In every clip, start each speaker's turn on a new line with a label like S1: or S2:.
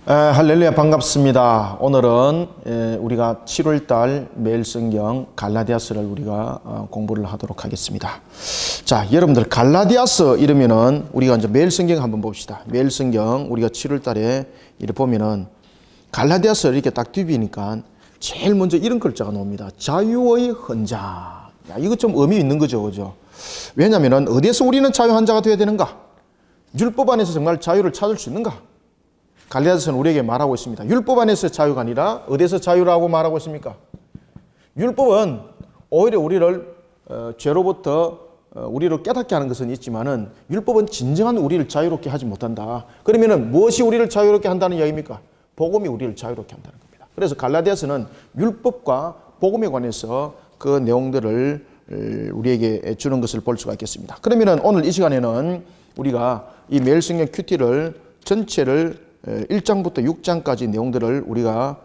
S1: 할렐루야, 반갑습니다. 오늘은 우리가 7월달 매일 성경 갈라디아서를 우리가 공부를 하도록 하겠습니다. 자, 여러분들 갈라디아서 이러면은 우리가 이제 매일 성경 한번 봅시다. 매일 성경 우리가 7월달에 이렇게 보면은 갈라디아서 이렇게 딱 뒤비니까 제일 먼저 이런 글자가 나옵니다. 자유의 헌자. 야, 이거 좀 의미 있는 거죠, 그죠? 왜냐면은 어디에서 우리는 자유 헌자가 되어야 되는가? 율법 안에서 정말 자유를 찾을 수 있는가? 갈라디아서는 우리에게 말하고 있습니다. 율법 안에서 자유가 아니라 어디서 자유라고 말하고 있습니까? 율법은 오히려 우리를 죄로부터 우리를 깨닫게 하는 것은 있지만은 율법은 진정한 우리를 자유롭게 하지 못한다. 그러면은 무엇이 우리를 자유롭게 한다는 이야기입니까? 복음이 우리를 자유롭게 한다는 겁니다. 그래서 갈라디아서는 율법과 복음에 관해서 그 내용들을 우리에게 주는 것을 볼 수가 있겠습니다. 그러면은 오늘 이 시간에는 우리가 이 매일 성경 큐티를 전체를 1장부터 6장까지 내용들을 우리가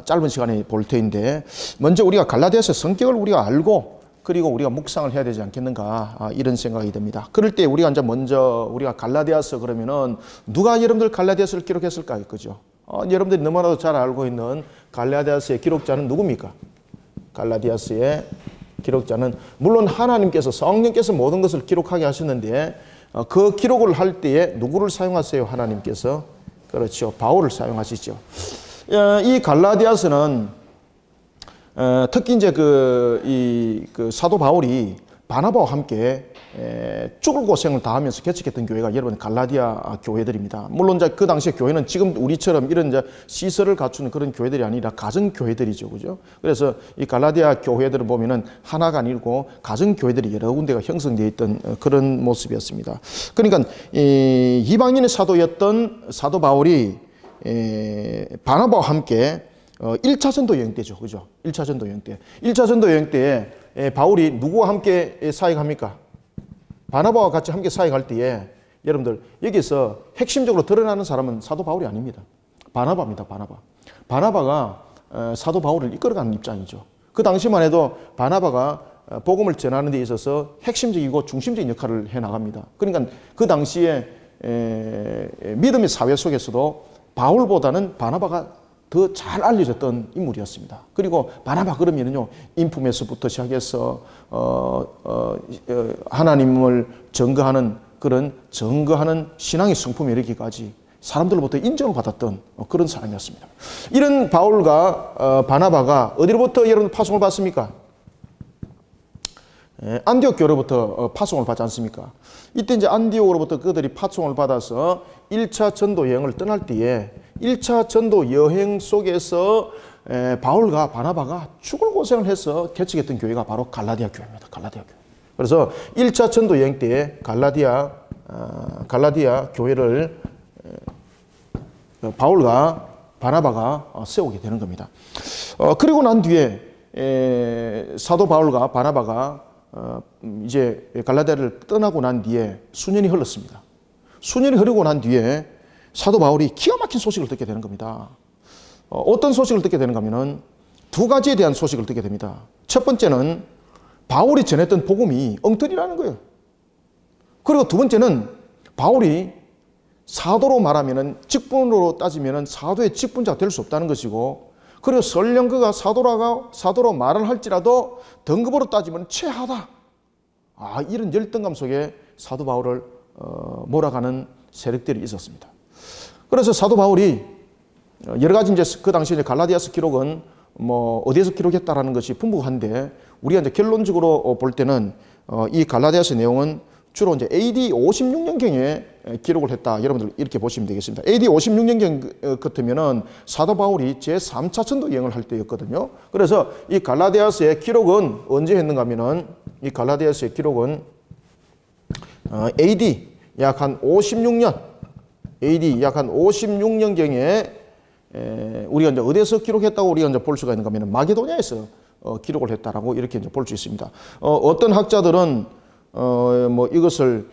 S1: 짧은 시간에 볼 터인데, 먼저 우리가 갈라디아서 성격을 우리가 알고 그리고 우리가 묵상을 해야 되지 않겠는가, 이런 생각이 듭니다. 그럴 때 우리가 이제 먼저 우리가 갈라디아서 그러면은 누가 여러분들 갈라디아서를 기록했을까요? 그죠? 여러분들이 너무나도 잘 알고 있는 갈라디아서의 기록자는 누굽니까? 갈라디아서의 기록자는 물론 하나님께서, 성령께서 모든 것을 기록하게 하셨는데 그 기록을 할 때에 누구를 사용하세요? 하나님께서. 그렇죠. 바울을 사용하시죠. 이 갈라디아서는 특히 이제 그 사도 바울이 바나바와 함께 죽을 고생을 다하면서 개척했던 교회가 여러분 갈라디아 교회들입니다. 물론 이제 그 당시에 교회는 지금 우리처럼 이런 이제 시설을 갖추는 그런 교회들이 아니라 가정 교회들이죠, 그죠? 그래서 이 갈라디아 교회들을 보면은 하나가 아니고 가정 교회들이 여러 군데가 형성되어 있던 그런 모습이었습니다. 그러니까 이 이방인의 사도였던 사도 바울이 바나바와 함께 1차 전도 여행 때죠, 그죠? 1차 전도 여행 때. 1차 전도 여행 때에 바울이 누구와 함께 사역합니까? 바나바와 같이 함께 사역할 때에 여러분들 여기서 핵심적으로 드러나는 사람은 사도 바울이 아닙니다. 바나바입니다. 바나바가 사도 바울을 이끌어가는 입장이죠. 그 당시만 해도 바나바가 복음을 전하는 데 있어서 핵심적이고 중심적인 역할을 해나갑니다. 그러니까 그 당시에 믿음의 사회 속에서도 바울보다는 바나바가 더 잘 알려졌던 인물이었습니다. 그리고 바나바 그러면은요, 인품에서부터 시작해서 하나님을 증거하는 그런 신앙의 성품에 이르기까지 사람들로부터 인정을 받았던 그런 사람이었습니다. 이런 바울과 바나바가 어디로부터 여러분 파송을 받습니까? 안디옥 교로부터 파송을 받지 않습니까? 이때 이제 안디옥으로부터 그들이 파송을 받아서 1차 전도 여행을 떠날 때에 1차 전도 여행 속에서 바울과 바나바가 죽을 고생을 해서 개척했던 교회가 바로 갈라디아 교회입니다. 갈라디아 교회. 그래서 1차 전도 여행 때에 갈라디아 교회를 바울과 바나바가 세우게 되는 겁니다. 그리고 난 뒤에 사도 바울과 바나바가 이제 갈라디아를 떠나고 난 뒤에 수년이 흘렀습니다. 수년이 흐르고 난 뒤에 사도 바울이 기가 막힌 소식을 듣게 되는 겁니다. 어떤 소식을 듣게 되는가 하면은 두 가지에 대한 소식을 듣게 됩니다. 첫 번째는 바울이 전했던 복음이 엉터리라는 거예요. 그리고 두 번째는 바울이 사도로 말하면은 직분으로 따지면은 사도의 직분자가 될 수 없다는 것이고, 그리고 설령 그가 사도로 말을 할지라도 등급으로 따지면 최하다. 이런 열등감 속에 사도 바울을 몰아가는 세력들이 있었습니다. 그래서 사도 바울이 여러 가지 이제 그 당시 이제 갈라디아서 기록은 뭐 어디에서 기록했다라는 것이 풍부한데, 우리가 이제 결론적으로 볼 때는 이 갈라디아서 내용은 주로 이제 AD 56년경에 기록을 했다. 여러분들 이렇게 보시면 되겠습니다. AD 56년경 같으면은 사도 바울이 제3차 전도 여행을 할 때였거든요. 그래서 이 갈라디아서의 기록은 언제 했는가 하면은 이 갈라디아서의 기록은 AD 약 한 56년, AD 약 한 56년경에 우리가 이제 어디에서 기록했다고 우리가 이제 볼 수가 있는가 하면은 마게도냐에서 기록을 했다라고 이렇게 이제 볼 수 있습니다. 어떤 학자들은 뭐 이것을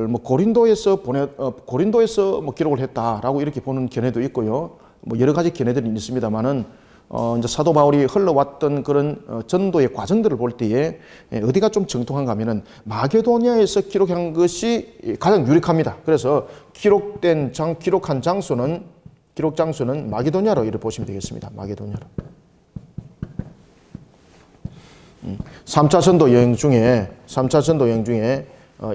S1: 뭐 고린도에서 뭐 기록을 했다라고 이렇게 보는 견해도 있고요. 뭐 여러 가지 견해들이 있습니다만은 이제 사도 바울이 흘러왔던 그런 전도의 과정들을 볼 때에 어디가 좀 정통한가 하면은 마게도냐에서 기록한 것이 가장 유력합니다. 그래서 기록한 장소는 기록 장소는 마게도냐로 이렇게 보시면 되겠습니다. 마게도냐로. 3차 전도 여행 중에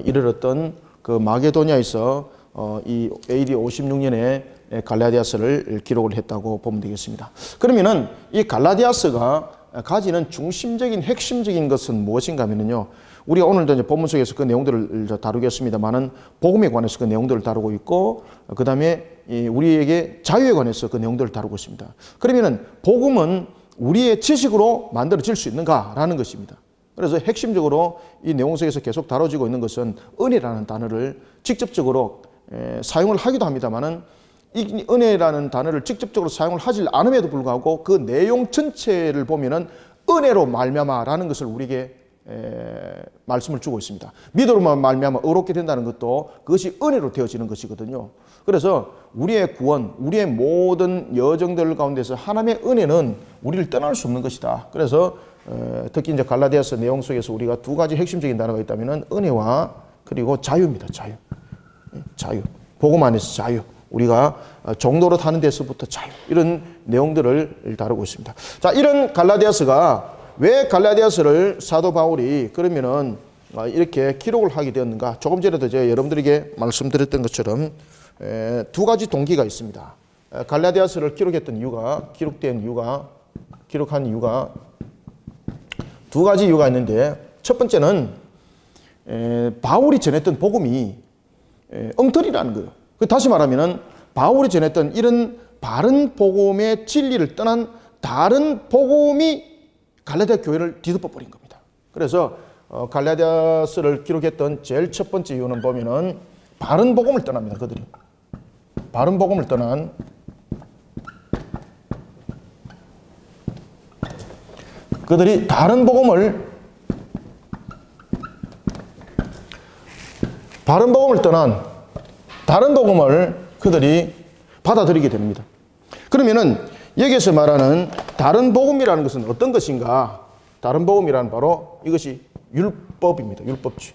S1: 이르렀던 그 마게도냐에서 이 AD 56년에 갈라디아서를 기록을 했다고 보면 되겠습니다. 그러면은 이 갈라디아서가 가지는 중심적인 핵심적인 것은 무엇인가 하면요. 우리가 오늘도 이제 본문 속에서 그 내용들을 다루겠습니다만은 복음에 관해서 그 내용들을 다루고 있고 그 다음에 우리에게 자유에 관해서 그 내용들을 다루고 있습니다. 그러면은 복음은 우리의 지식으로 만들어질 수 있는가라는 것입니다. 그래서 핵심적으로 이 내용 속에서 계속 다뤄지고 있는 것은 은혜라는 단어를 직접적으로 사용을 하기도 합니다만은 이 은혜라는 단어를 직접적으로 사용을 하지 않음에도 불구하고 그 내용 전체를 보면은 은혜로 말미암아라는 것을 우리에게 말씀을 주고 있습니다. 믿음으로만 말미암아 의롭게 된다는 것도 그것이 은혜로 되어지는 것이거든요. 그래서 우리의 구원, 우리의 모든 여정들 가운데서 하나님의 은혜는 우리를 떠날 수 없는 것이다. 그래서 특히 이제 갈라디아서 내용 속에서 우리가 두 가지 핵심적인 단어가 있다면은 은혜와 그리고 자유입니다. 자유. 복음 안에서 자유. 우리가 종로로 타는 데서부터 자유. 이런 내용들을 다루고 있습니다. 자, 이런 갈라디아서가 왜 갈라디아서를 사도 바울이 그러면은 이렇게 기록을 하게 되었는가? 조금 전에도 제가 여러분들에게 말씀드렸던 것처럼 두 가지 동기가 있습니다. 갈라디아서를 기록한 이유가 두 가지 이유가 있는데 첫 번째는 바울이 전했던 복음이 엉터리라는 거예요. 다시 말하면은 바울이 전했던 이런 바른 복음의 진리를 떠난 다른 복음이 갈라디아 교회를 뒤덮어 버린 겁니다. 그래서 갈라디아서를 기록했던 제일 첫 번째 이유는 보면은 바른 복음을 떠납니다. 그들이 바른 복음을 떠난 그들이 다른 복음을 그들이 받아들이게 됩니다. 그러면은 여기서 말하는 다른 복음이라는 것은 어떤 것인가? 다른 복음이란 바로 이것이 율법입니다. 율법주의.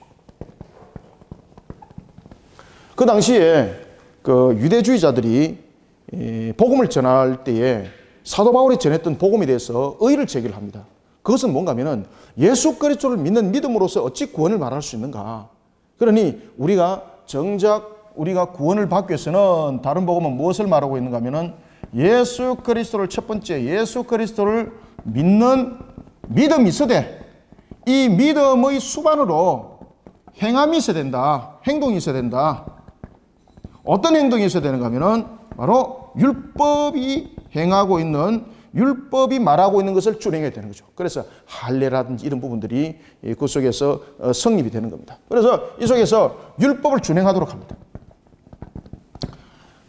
S1: 그 당시에 그 유대주의자들이 복음을 전할 때에 사도 바울이 전했던 복음에 대해서 의의를 제기를 합니다. 그것은 뭔가 하면은 예수 그리스도를 믿는 믿음으로서 어찌 구원을 말할 수 있는가? 그러니 우리가 정작 우리가 구원을 받기 위해서는 다른 복음은 무엇을 말하고 있는가 하면은 예수 그리스도를 첫 번째 예수 그리스도를 믿는 믿음이 있어야 이 믿음의 수반으로 행함이 있어야 된다. 행동이 있어야 된다. 어떤 행동이 있어야 되는가 하면은 바로 율법이 행하고 있는 율법이 말하고 있는 것을 준행해야 되는 거죠. 그래서 할례라든지 이런 부분들이 그 속에서 성립이 되는 겁니다. 그래서 이 속에서 율법을 준행하도록 합니다.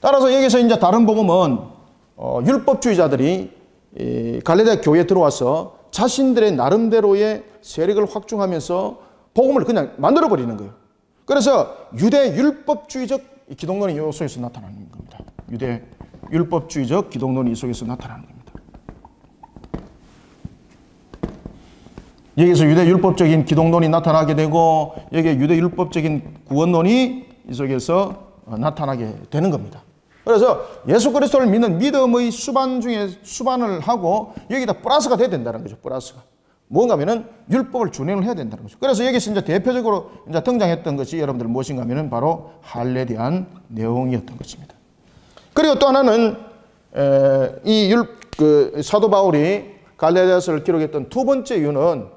S1: 따라서 여기서 이제 다른 복음은 율법주의자들이 갈라디아 교회에 들어와서 자신들의 나름대로의 세력을 확충하면서 복음을 그냥 만들어버리는 거예요. 그래서 유대 율법주의적 기독론이 이 속에서 나타나는 겁니다. 유대 율법주의적 기독론이 이 속에서 나타나는 겁니다. 여기서 유대 율법적인 기독론이 나타나게 되고 여기에 유대 율법적인 구원론이 이 속에서 나타나게 되는 겁니다. 그래서 예수 그리스도를 믿는 믿음의 수반 중에 수반을 하고 여기다 플러스가 돼야 된다는 거죠. 플러스가. 뭔가 하면은 율법을 준행을 해야 된다는 거죠. 그래서 여기서 이제 대표적으로 이제 등장했던 것이 여러분들 무엇인가 하면은 바로 할례에 대한 내용이었던 것입니다. 그리고 또 하나는 사도 바울이 갈라디아서를 기록했던 두 번째 이유는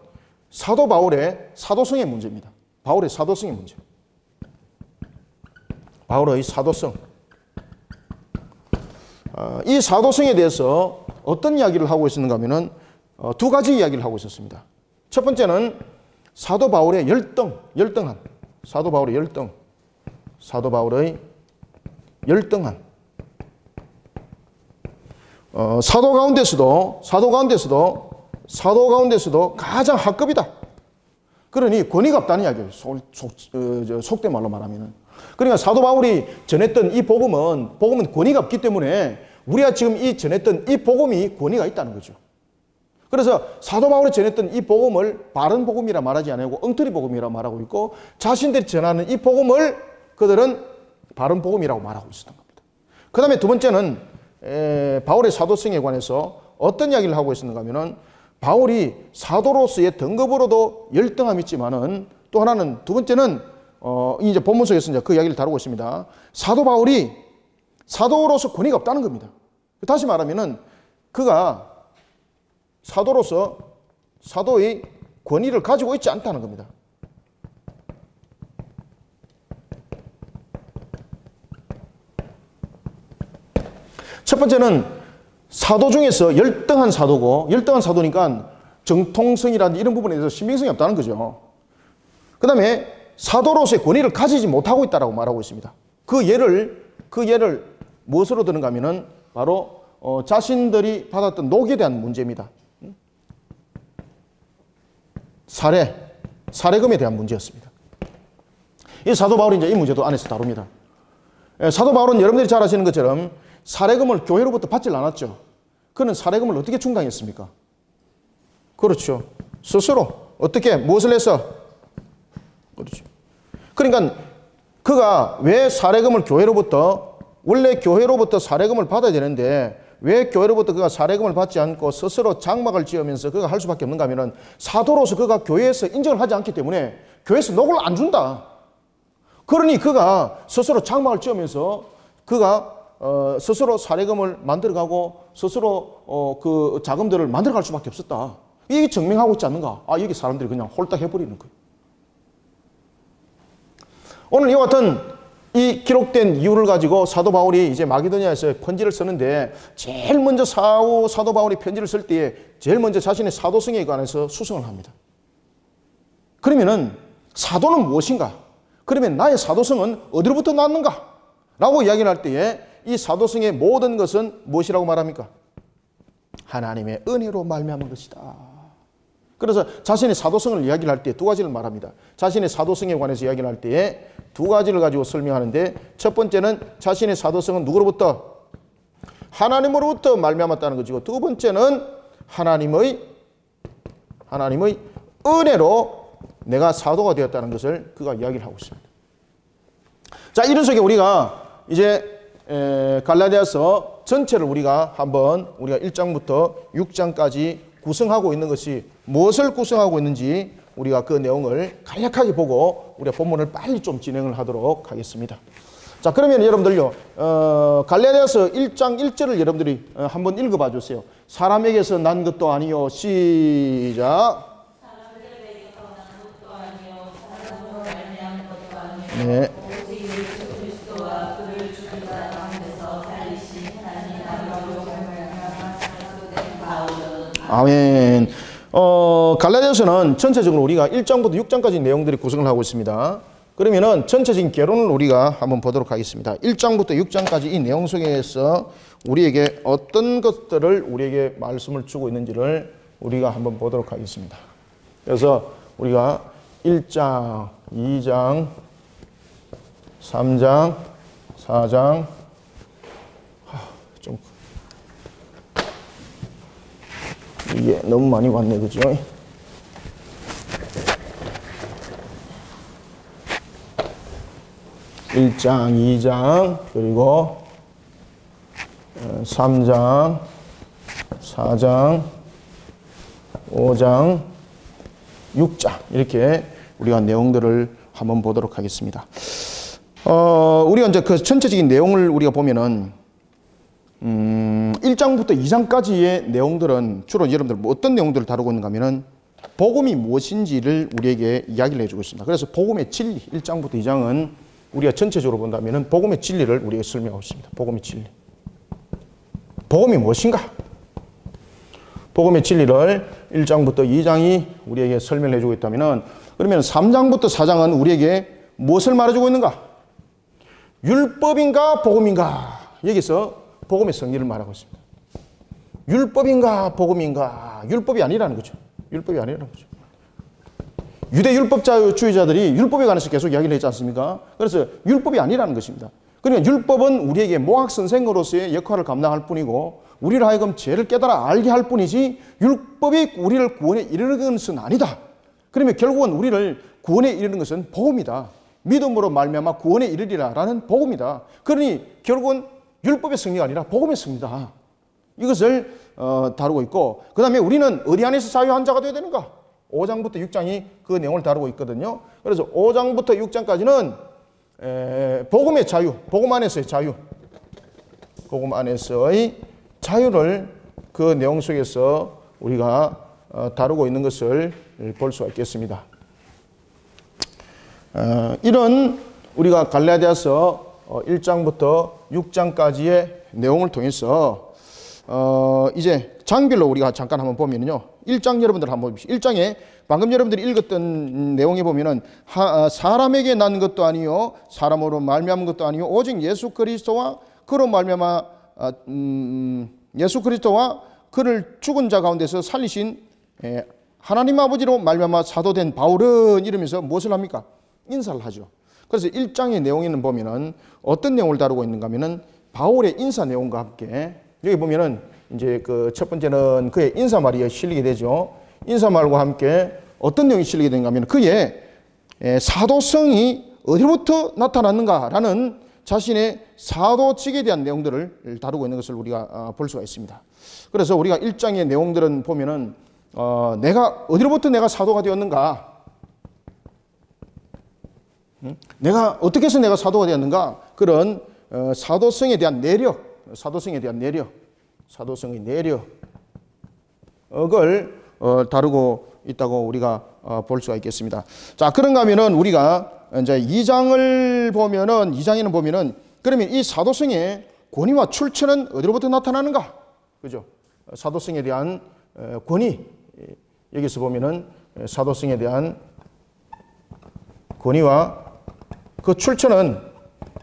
S1: 사도 바울의 사도성의 문제입니다. 바울의 사도성의 문제. 바울의 사도성. 이 사도성에 대해서 어떤 이야기를 하고 있었는가 하면은 두 가지 이야기를 하고 있었습니다. 첫 번째는 사도 바울의 열등함. 사도 바울의 열등함. 사도 가운데서도 가장 학급이다. 그러니 권위가 없다는 이야기예요. 속된 말로 말하면은. 그러니까 사도 바울이 전했던 이 복음은 권위가 없기 때문에 우리가 지금 이 전했던 이 복음이 권위가 있다는 거죠. 그래서 사도 바울이 전했던 이 복음을 바른 복음이라 말하지 않고 엉터리 복음이라 말하고 있고 자신들이 전하는 이 복음을 그들은 바른 복음이라고 말하고 있었던 겁니다. 그 다음에 두 번째는 바울의 사도성에 관해서 어떤 이야기를 하고 있었는가 하면은 바울이 사도로서의 등급으로도 열등함이 있지만은 또 하나는 두 번째는 이제 본문 속에서 이제 그 이야기를 다루고 있습니다. 사도 바울이 사도로서 권위가 없다는 겁니다. 다시 말하면은 그가 사도로서 사도의 권위를 가지고 있지 않다는 겁니다. 첫 번째는 사도 중에서 열등한 사도고, 열등한 사도니까 정통성이라든지 이런 부분에 대해서 신빙성이 없다는 거죠. 그 다음에 사도로서의 권위를 가지지 못하고 있다고 말하고 있습니다. 그 예를 무엇으로 드는가 하면은 바로 자신들이 받았던 녹에 대한 문제입니다. 사례금에 대한 문제였습니다. 이 사도 바울이 이제 이 문제도 안에서 다룹니다. 사도 바울은 여러분들이 잘 아시는 것처럼 사례금을 교회로부터 받질 않았죠. 그는 사례금을 어떻게 충당했습니까? 그렇죠. 스스로 어떻게 무엇을 해서? 그렇죠. 그러니까 그가 왜 사례금을 교회로부터, 원래 교회로부터 사례금을 받아야 되는데 왜 교회로부터 그가 사례금을 받지 않고 스스로 장막을 지으면서 그가 할 수밖에 없는가 하면은 사도로서 그가 교회에서 인정을 하지 않기 때문에 교회에서 녹을 안 준다. 그러니 그가 스스로 장막을 지으면서 그가 스스로 사례금을 만들어가고 스스로 그 자금들을 만들어갈 수밖에 없었다. 이게 증명하고 있지 않는가? 여기 사람들이 그냥 홀딱 해버리는 거예요. 오늘 이와 같은 이 기록된 이유를 가지고 사도 바울이 이제 마게도니아에서 편지를 쓰는데 제일 먼저 사도 바울이 편지를 쓸 때에 제일 먼저 자신의 사도성에 관해서 수성을 합니다. 그러면은 사도는 무엇인가? 그러면 나의 사도성은 어디로부터 났는가? 라고 이야기를 할 때에 이 사도성의 모든 것은 무엇이라고 말합니까? 하나님의 은혜로 말미암은 것이다. 그래서 자신의 사도성을 이야기를 할 때 두 가지를 말합니다. 자신의 사도성에 관해서 이야기를 할 때에 두 가지를 가지고 설명하는데 첫 번째는 자신의 사도성은 누구로부터? 하나님으로부터 말미암았다는 것이고 두 번째는 하나님의 은혜로 내가 사도가 되었다는 것을 그가 이야기를 하고 있습니다. 자, 이런 속에 우리가 이제 갈라디아서 전체를 우리가 1장부터 6장까지 구성하고 있는 것이 무엇을 구성하고 있는지 우리가 그 내용을 간략하게 보고 우리가 본문을 빨리 좀 진행을 하도록 하겠습니다. 자, 그러면 여러분들요, 갈라디아서 1장 1절을 여러분들이 한번 읽어봐 주세요. 사람에게서 난 것도 아니요. 시작. 네. 아멘. 갈라디아서는 전체적으로 우리가 1장부터 6장까지 내용들이 구성을 하고 있습니다. 그러면은 전체적인 개론을 우리가 한번 보도록 하겠습니다. 1장부터 6장까지 이 내용 속에서 우리에게 어떤 것들을 우리에게 말씀을 주고 있는지를 우리가 한번 보도록 하겠습니다. 그래서 우리가 1장, 2장, 3장, 4장, 좀 이게 너무 많이 왔네, 그죠? 1장, 2장, 그리고 3장, 4장, 5장, 6장 이렇게 우리가 내용들을 한번 보도록 하겠습니다. 우리가 이제 그 전체적인 내용을 우리가 보면은 1장부터 2장까지의 내용들은 주로 여러분들 어떤 내용들을 다루고 있는가 하면은 복음이 무엇인지를 우리에게 이야기를 해주고 있습니다. 그래서 복음의 진리, 1장부터 2장은 우리가 전체적으로 본다면은 복음의 진리를 우리에게 설명하고 있습니다. 복음의 진리. 복음이 무엇인가? 복음의 진리를 1장부터 2장이 우리에게 설명을 해주고 있다면은 그러면 3장부터 4장은 우리에게 무엇을 말해주고 있는가? 율법인가 복음인가? 여기서 복음의 성질을 말하고 있습니다. 율법인가 복음인가? 율법이 아니라는 거죠. 율법이 아니라는 거죠. 유대 율법주의자들이 율법에 관해서 계속 이야기를 했지 않습니까? 그래서 율법이 아니라는 것입니다. 그러니까 율법은 우리에게 모학 선생으로서의 역할을 감당할 뿐이고 우리를 하여금 죄를 깨달아 알게 할 뿐이지 율법이 우리를 구원에 이르는 것은 아니다. 그러면 결국은 우리를 구원에 이르는 것은 복음이다. 믿음으로 말미암아 구원에 이르리라라는 복음이다. 그러니 결국은 율법의 승리가 아니라 복음의 승리다. 이것을 다루고 있고, 그 다음에 우리는 어디 안에서 자유한 자가 되어야 되는가? 5장부터 6장이 그 내용을 다루고 있거든요. 그래서 5장부터 6장까지는 복음의 자유, 복음 안에서의 자유, 복음 안에서의 자유를 그 내용 속에서 우리가 다루고 있는 것을 볼 수가 있겠습니다. 이런 우리가 갈라디아서 1장부터 6장까지의 내용을 통해서 이제 장별로 우리가 잠깐 한번 보면요. 1장 여러분들 한번 보십시오. 1장에 방금 여러분들이 읽었던 내용에 보면은 사람에게 난 것도 아니요 사람으로 말미암은 것도 아니요 오직 예수 그리스도와 그로 말미암아 예수 그리스도와 그를 죽은 자 가운데서 살리신 하나님 아버지로 말미암아 사도된 바울은 이러면서 무엇을 합니까? 인사를 하죠. 그래서 1장의 내용에는 보면은 어떤 내용을 다루고 있는가 하면은 바울의 인사 내용과 함께 여기 보면은 이제 그 첫 번째는 그의 인사말이 실리게 되죠. 인사말과 함께 어떤 내용이 실리게 되는가 하면 그의 사도성이 어디로부터 나타났는가라는 자신의 사도직에 대한 내용들을 다루고 있는 것을 우리가 볼 수가 있습니다. 그래서 우리가 1장의 내용들은 보면은 내가 어디로부터 내가 사도가 되었는가, 내가 어떻게 해서 내가 사도가 되었는가, 그런 사도성에 대한 내력, 사도성에 대한 내력, 사도성의 내력을 다루고 있다고 우리가 볼 수가 있겠습니다. 자, 그런가 하면은 우리가 이제 2장을 보면은 2장에는 보면은 그러면 이 사도성의 권위와 출처는 어디로부터 나타나는가? 그죠? 사도성에 대한 권위, 여기서 보면은 사도성에 대한 권위와 그 출처는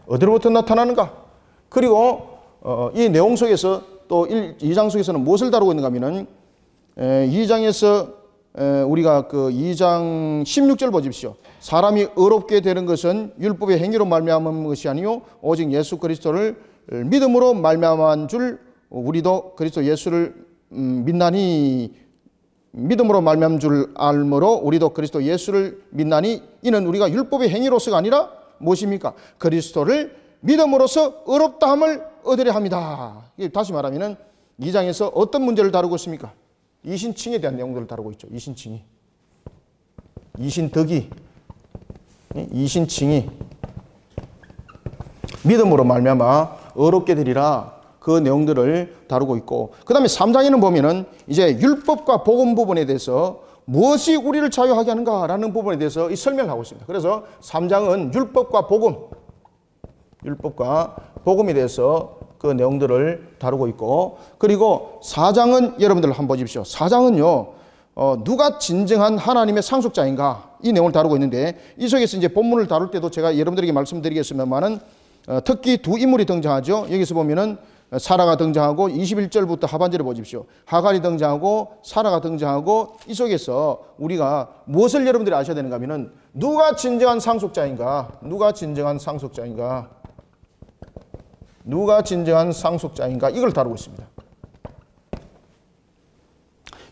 S1: 어디로부터 나타나는가? 그리고 이 내용 속에서 또 2장 속에서는 무엇을 다루고 있는가 하면은 2장에서 우리가 그 2장 16절 보십시오. 사람이 의롭게 되는 것은 율법의 행위로 말미암은 것이 아니요 오직 예수 그리스도를 믿음으로 말미암은 줄 우리도 그리스도 예수를 믿나니, 믿음으로 말미암은 줄 알므로 우리도 그리스도 예수를 믿나니, 이는 우리가 율법의 행위로서가 아니라 무엇입니까? 그리스도를 믿음으로써 의롭다함을 얻으려 합니다. 다시 말하면 2장에서 어떤 문제를 다루고 있습니까? 이신칭에 대한 내용들을 다루고 있죠. 이신칭이, 이신덕이, 이신칭이 믿음으로 말미암아 의롭게 되리라, 그 내용들을 다루고 있고, 그 다음에 3장에는 보면은 이제 율법과 복음 부분에 대해서 무엇이 우리를 자유하게 하는가라는 부분에 대해서 이 설명을 하고 있습니다. 그래서 3장은 율법과 복음, 율법과 복음에 대해서 그 내용들을 다루고 있고, 그리고 4장은 여러분들 한번 보십시오. 4장은요, 누가 진정한 하나님의 상속자인가, 이 내용을 다루고 있는데, 이 속에서 이제 본문을 다룰 때도 제가 여러분들에게 말씀드리겠습니다만은 특히 두 인물이 등장하죠. 여기서 보면은 사라가 등장하고 21절부터 하반절에 보십시오. 하갈이 등장하고 사라가 등장하고, 이 속에서 우리가 무엇을 여러분들이 아셔야 되는가 하면은 누가 진정한 상속자인가, 누가 진정한 상속자인가, 누가 진정한 상속자인가, 이걸 다루고 있습니다.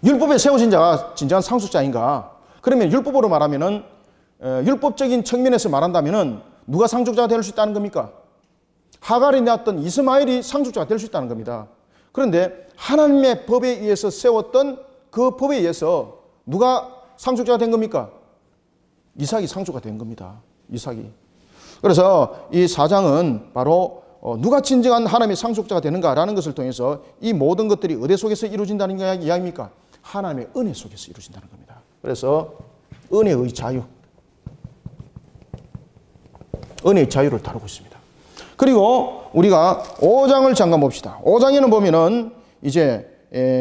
S1: 율법에 세워진 자가 진정한 상속자인가? 그러면 율법으로 말하면은 율법적인 측면에서 말한다면은 누가 상속자가 될 수 있다는 겁니까? 하갈이 낳았던 이스마엘이 상속자가 될 수 있다는 겁니다. 그런데 하나님의 법에 의해서 세웠던 그 법에 의해서 누가 상속자가 된 겁니까? 이삭이 상속자가 된 겁니다. 이삭이. 그래서 이 4장은 바로 누가 진정한 하나님의 상속자가 되는가라는 것을 통해서 이 모든 것들이 어디 속에서 이루어진다는 이야기입니까? 하나님의 은혜 속에서 이루어진다는 겁니다. 그래서 은혜의 자유, 은혜의 자유를 다루고 있습니다. 그리고 우리가 5장을 잠깐 봅시다. 5장에는 보면은 이제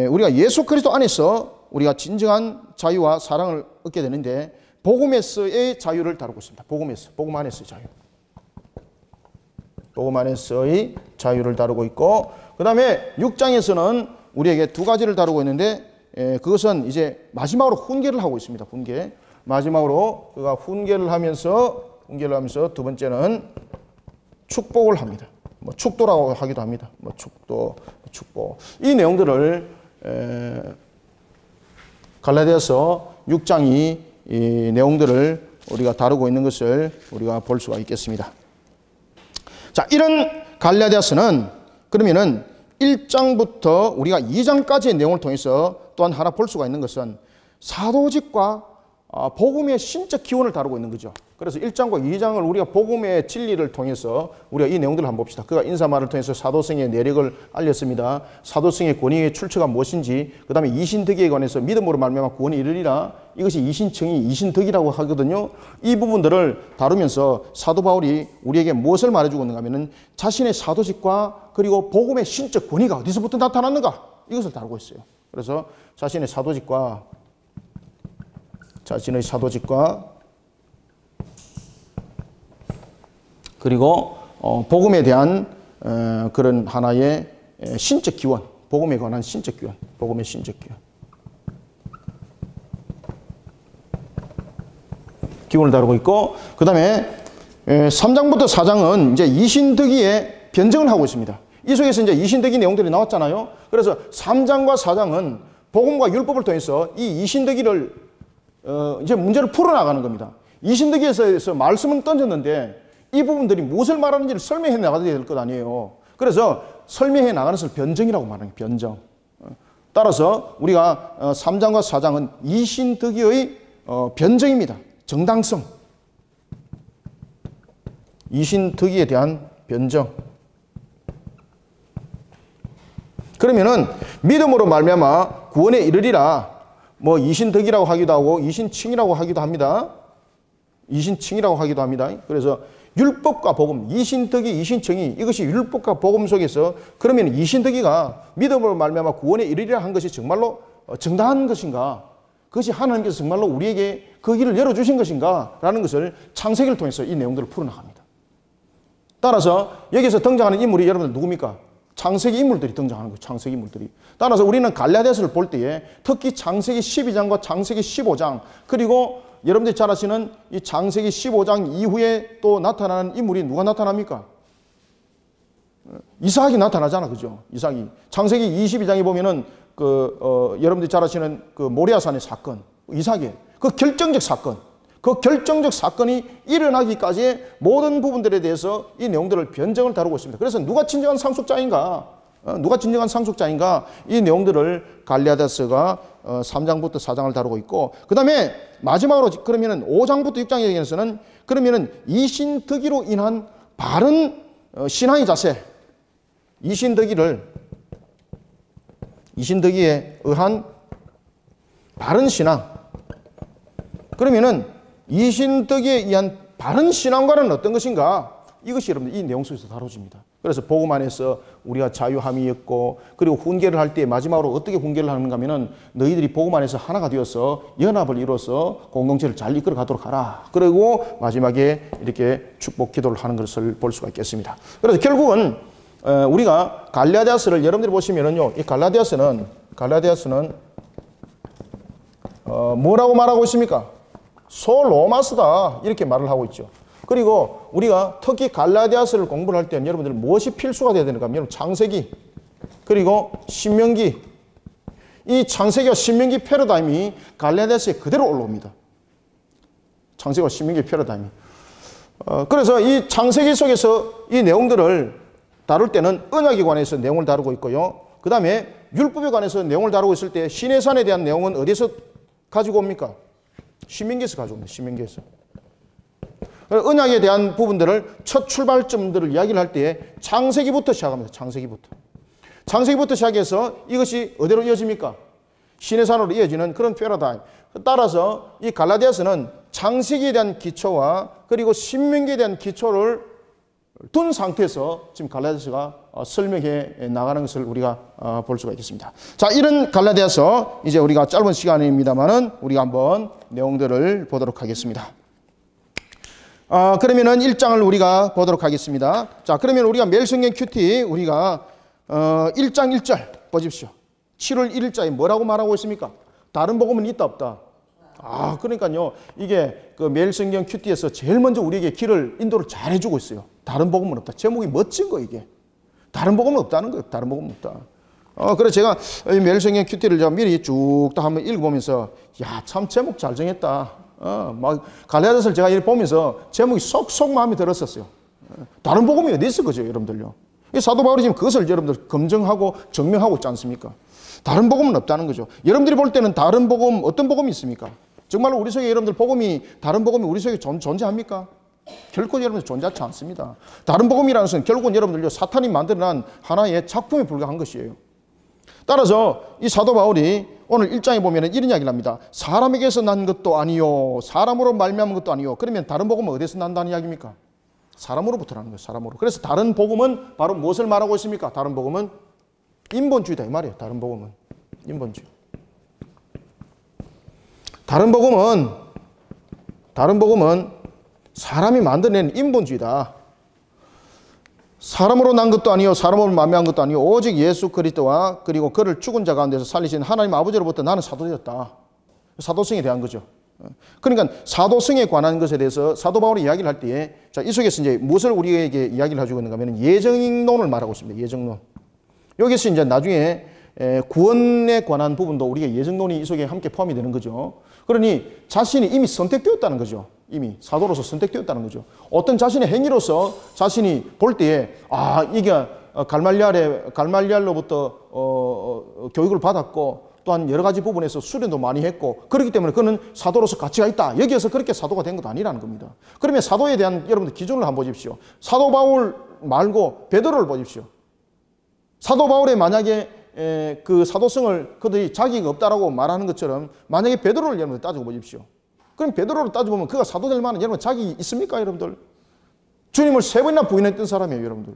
S1: 우리가 예수 그리스도 안에서 우리가 진정한 자유와 사랑을 얻게 되는데, 복음에서의 자유를 다루고 있습니다. 복음에서, 복음 안에서의 자유, 복음 안에서의 자유를 다루고 있고, 그 다음에 6장에서는 우리에게 두 가지를 다루고 있는데, 그것은 이제 마지막으로 훈계를 하고 있습니다. 훈계. 마지막으로 그가 훈계를 하면서 두 번째는 축복을 합니다. 뭐 축도라고 하기도 합니다. 뭐 축도, 축복. 이 내용들을 갈라디아서 6장이 이 내용들을 우리가 다루고 있는 것을 우리가 볼 수가 있겠습니다. 자, 이런 갈라디아서는 그러면은 1장부터 우리가 2장까지의 내용을 통해서 또한 하나 볼 수가 있는 것은 사도직과 복음의 신적 기원을 다루고 있는 거죠. 그래서 1장과 2장을 우리가 복음의 진리를 통해서 우리가 이 내용들을 한번 봅시다. 그가 인사말을 통해서 사도성의 내력을 알렸습니다. 사도성의 권위의 출처가 무엇인지, 그 다음에 이신덕에 관해서 믿음으로 말미암아 구원에 이르리라. 이것이 이신청이 이신덕이라고 하거든요. 이 부분들을 다루면서 사도 바울이 우리에게 무엇을 말해주고 있는가 하면은 자신의 사도직과 그리고 복음의 신적 권위가 어디서부터 나타났는가, 이것을 다루고 있어요. 그래서 자신의 사도직과 그리고 복음에 대한 그런 하나의 신적 기원, 복음에 관한 신적 기원, 복음의 신적 기원을 다루고 있고, 그 다음에 3장부터 4장은 이제 이신덕이의 변증을 하고 있습니다. 이 속에서 이제 이신덕이 내용들이 나왔잖아요. 그래서 3장과 4장은 복음과 율법을 통해서 이 이신덕이를 이제 문제를 풀어나가는 겁니다. 이신덕에서 말씀은 던졌는데 이 부분들이 무엇을 말하는지를 설명해 나가야 될 것 아니에요. 그래서 설명해 나가는 것을 변정이라고 말하는 거예요. 변정. 따라서 우리가 3장과 4장은 이신덕의 변정입니다. 정당성. 이신덕에 대한 변정. 그러면은 믿음으로 말미암아 구원에 이르리라. 뭐 이신덕이라고 하기도 하고 이신칭이라고 하기도 합니다. 이신칭이라고 하기도 합니다. 그래서 율법과 복음, 이신덕이 이신칭이 이것이 율법과 복음 속에서 그러면 이신덕이가 믿음으로 말미암아 구원에 이르리라 한 것이 정말로 정당한 것인가? 그것이 하나님께서 정말로 우리에게 그 길을 열어주신 것인가? 라는 것을 창세기를 통해서 이 내용들을 풀어나갑니다. 따라서 여기서 등장하는 인물이 여러분들 누굽니까? 창세기 인물들이 등장하는 거예요. 창세기 인물들이. 따라서 우리는 갈라디아서를 볼 때에 특히 창세기 12장과 창세기 15장 그리고 여러분들이 잘 아시는 이 창세기 15장 이후에 또 나타나는 인물이 누가 나타납니까? 이삭이 나타나잖아. 그죠? 이삭이. 창세기 22장에 보면은 여러분들이 잘 아시는 그 모리아산의 사건. 이삭의 그 결정적 사건. 그 결정적 사건이 일어나기까지의 모든 부분들에 대해서 이 내용들을 변정을 다루고 있습니다. 그래서 누가 진정한 상속자인가? 누가 진정한 상속자인가? 이 내용들을 갈라디아서가 3장부터 4장을 다루고 있고, 그 다음에 마지막으로 그러면은 5장부터 6장에서는 그러면은 이신덕이로 인한 바른 신앙의 자세, 이신덕이에 의한 바른 신앙. 그러면은 이신덕에 의한 바른 신앙과는 어떤 것인가? 이것이 여러분들 이 내용 속에서 다뤄집니다. 그래서 복음 안에서 우리가 자유함이 있고, 그리고 훈계를 할 때 마지막으로 어떻게 훈계를 하는가 하면은 너희들이 복음 안에서 하나가 되어서 연합을 이뤄서 공동체를 잘 이끌어 가도록 하라. 그리고 마지막에 이렇게 축복 기도를 하는 것을 볼 수가 있겠습니다. 그래서 결국은 우리가 갈라디아서를 여러분들이 보시면은요, 이 갈라디아서는 뭐라고 말하고 있습니까? 소로마스다 이렇게 말을 하고 있죠. 그리고 우리가 특히 갈라디아서를 공부를 할 때는 여러분들 무엇이 필수가 되어야 되는가 하면 여러분 창세기 그리고 신명기, 이 창세기와 신명기 패러다임이 갈라디아서에 그대로 올라옵니다. 창세기와 신명기 패러다임이. 그래서 이 창세기 속에서 이 내용들을 다룰 때는 언약에 관해서 내용을 다루고 있고요. 그 다음에 율법에 관해서 내용을 다루고 있을 때 시내산에 대한 내용은 어디서 가지고 옵니까? 신명기에서 가져옵니다. 신명기에서. 언약에 대한 부분들을 첫 출발점들을 이야기를 할 때 창세기부터 시작합니다. 창세기부터 시작해서 이것이 어디로 이어집니까? 시내산으로 이어지는 그런 패러다임. 따라서 이 갈라디아서는 창세기에 대한 기초와 그리고 신명기에 대한 기초를 둔 상태에서 지금 갈라디아서가 설명해 나가는 것을 우리가 볼 수가 있겠습니다. 자, 이런 갈라디아서 이제 우리가 짧은 시간입니다만은 우리가 한번 내용들을 보도록 하겠습니다. 그러면은 1장을 우리가 보도록 하겠습니다. 자, 그러면 우리가 매일 성경 큐티 우리가 1장 1절 보십시오. 7월 1일자에 뭐라고 말하고 있습니까? 다른 복음은 있다 없다? 그러니까요. 이게 그 매일 성경 큐티에서 제일 먼저 우리에게 인도를 잘 해주고 있어요. 다른 복음은 없다. 제목이 멋진 거 이게. 다른 복음은 없다는 거예요. 다른 복음은 없다. 그래서 제가 매일 성경 큐티를 제가 미리 쭉 다 한번 읽어보면서 야, 참 제목 잘 정했다. 막 갈라디아서를 제가 이렇게 보면서 제목이 쏙쏙 마음에 들었었어요. 다른 복음이 어디 있을 거죠, 여러분들요. 이 사도 바울이 지금 그것을 여러분들 검증하고 증명하고 있지 않습니까? 다른 복음은 없다는 거죠. 여러분들이 볼 때는 다른 복음, 어떤 복음이 있습니까? 정말로 우리 속에 여러분들 다른 복음이 우리 속에 존재합니까? 결코 여러분들 존재하지 않습니다. 다른 복음이라는 것은 결국은 여러분들요, 사탄이 만들어낸 하나의 작품에 불과한 것이에요. 따라서 이 사도 바울이 오늘 1장에 보면 이런 이야기를 합니다. 사람에게서 난 것도 아니요, 사람으로 말미암은 것도 아니요. 그러면 다른 복음은 어디서 난다는 이야기입니까? 사람으로부터라는 거예요. 사람으로. 그래서 다른 복음은 바로 무엇을 말하고 있습니까? 다른 복음은 인본주의다 이 말이에요. 다른 복음은 인본주의. 다른 복음은 사람이 만들어낸 인본주의다. 사람으로 난 것도 아니요, 사람으로 만미한 것도 아니요, 오직 예수 그리스도와 그리고 그를 죽은 자 가운데서 살리신 하나님 아버지로부터 나는 사도되었다. 사도성에 대한 거죠. 그러니까 사도성에 관한 것에 대해서 사도 바울이 이야기를 할 때에, 자, 이 속에서 이제 무엇을 우리에게 이야기를 해주고 있는가 하면 예정론을 말하고 있습니다. 예정론. 여기서 이제 나중에 구원에 관한 부분도 우리가 예정론이 이 속에 함께 포함이 되는 거죠. 그러니 자신이 이미 선택되었다는 거죠. 이미 사도로서 선택되었다는 거죠. 어떤 자신의 행위로서 자신이 볼 때에 이게 갈말리알로부터 교육을 받았고 또한 여러 가지 부분에서 수련도 많이 했고 그렇기 때문에 그는 사도로서 가치가 있다. 여기에서 그렇게 사도가 된 것도 아니라는 겁니다. 그러면 사도에 대한 여러분들 기준을 한번 보십시오. 사도 바울 말고 베드로를 보십시오. 사도 바울의 만약에 그 사도성을 그들이 자기가 없다라고 말하는 것처럼 만약에 베드로를 여러분들 따지고 보십시오. 그럼 베드로를 따져보면 그가 사도 될 만한 여러분 자기 있습니까 여러분들? 주님을 3번이나 부인했던 사람이에요 여러분들.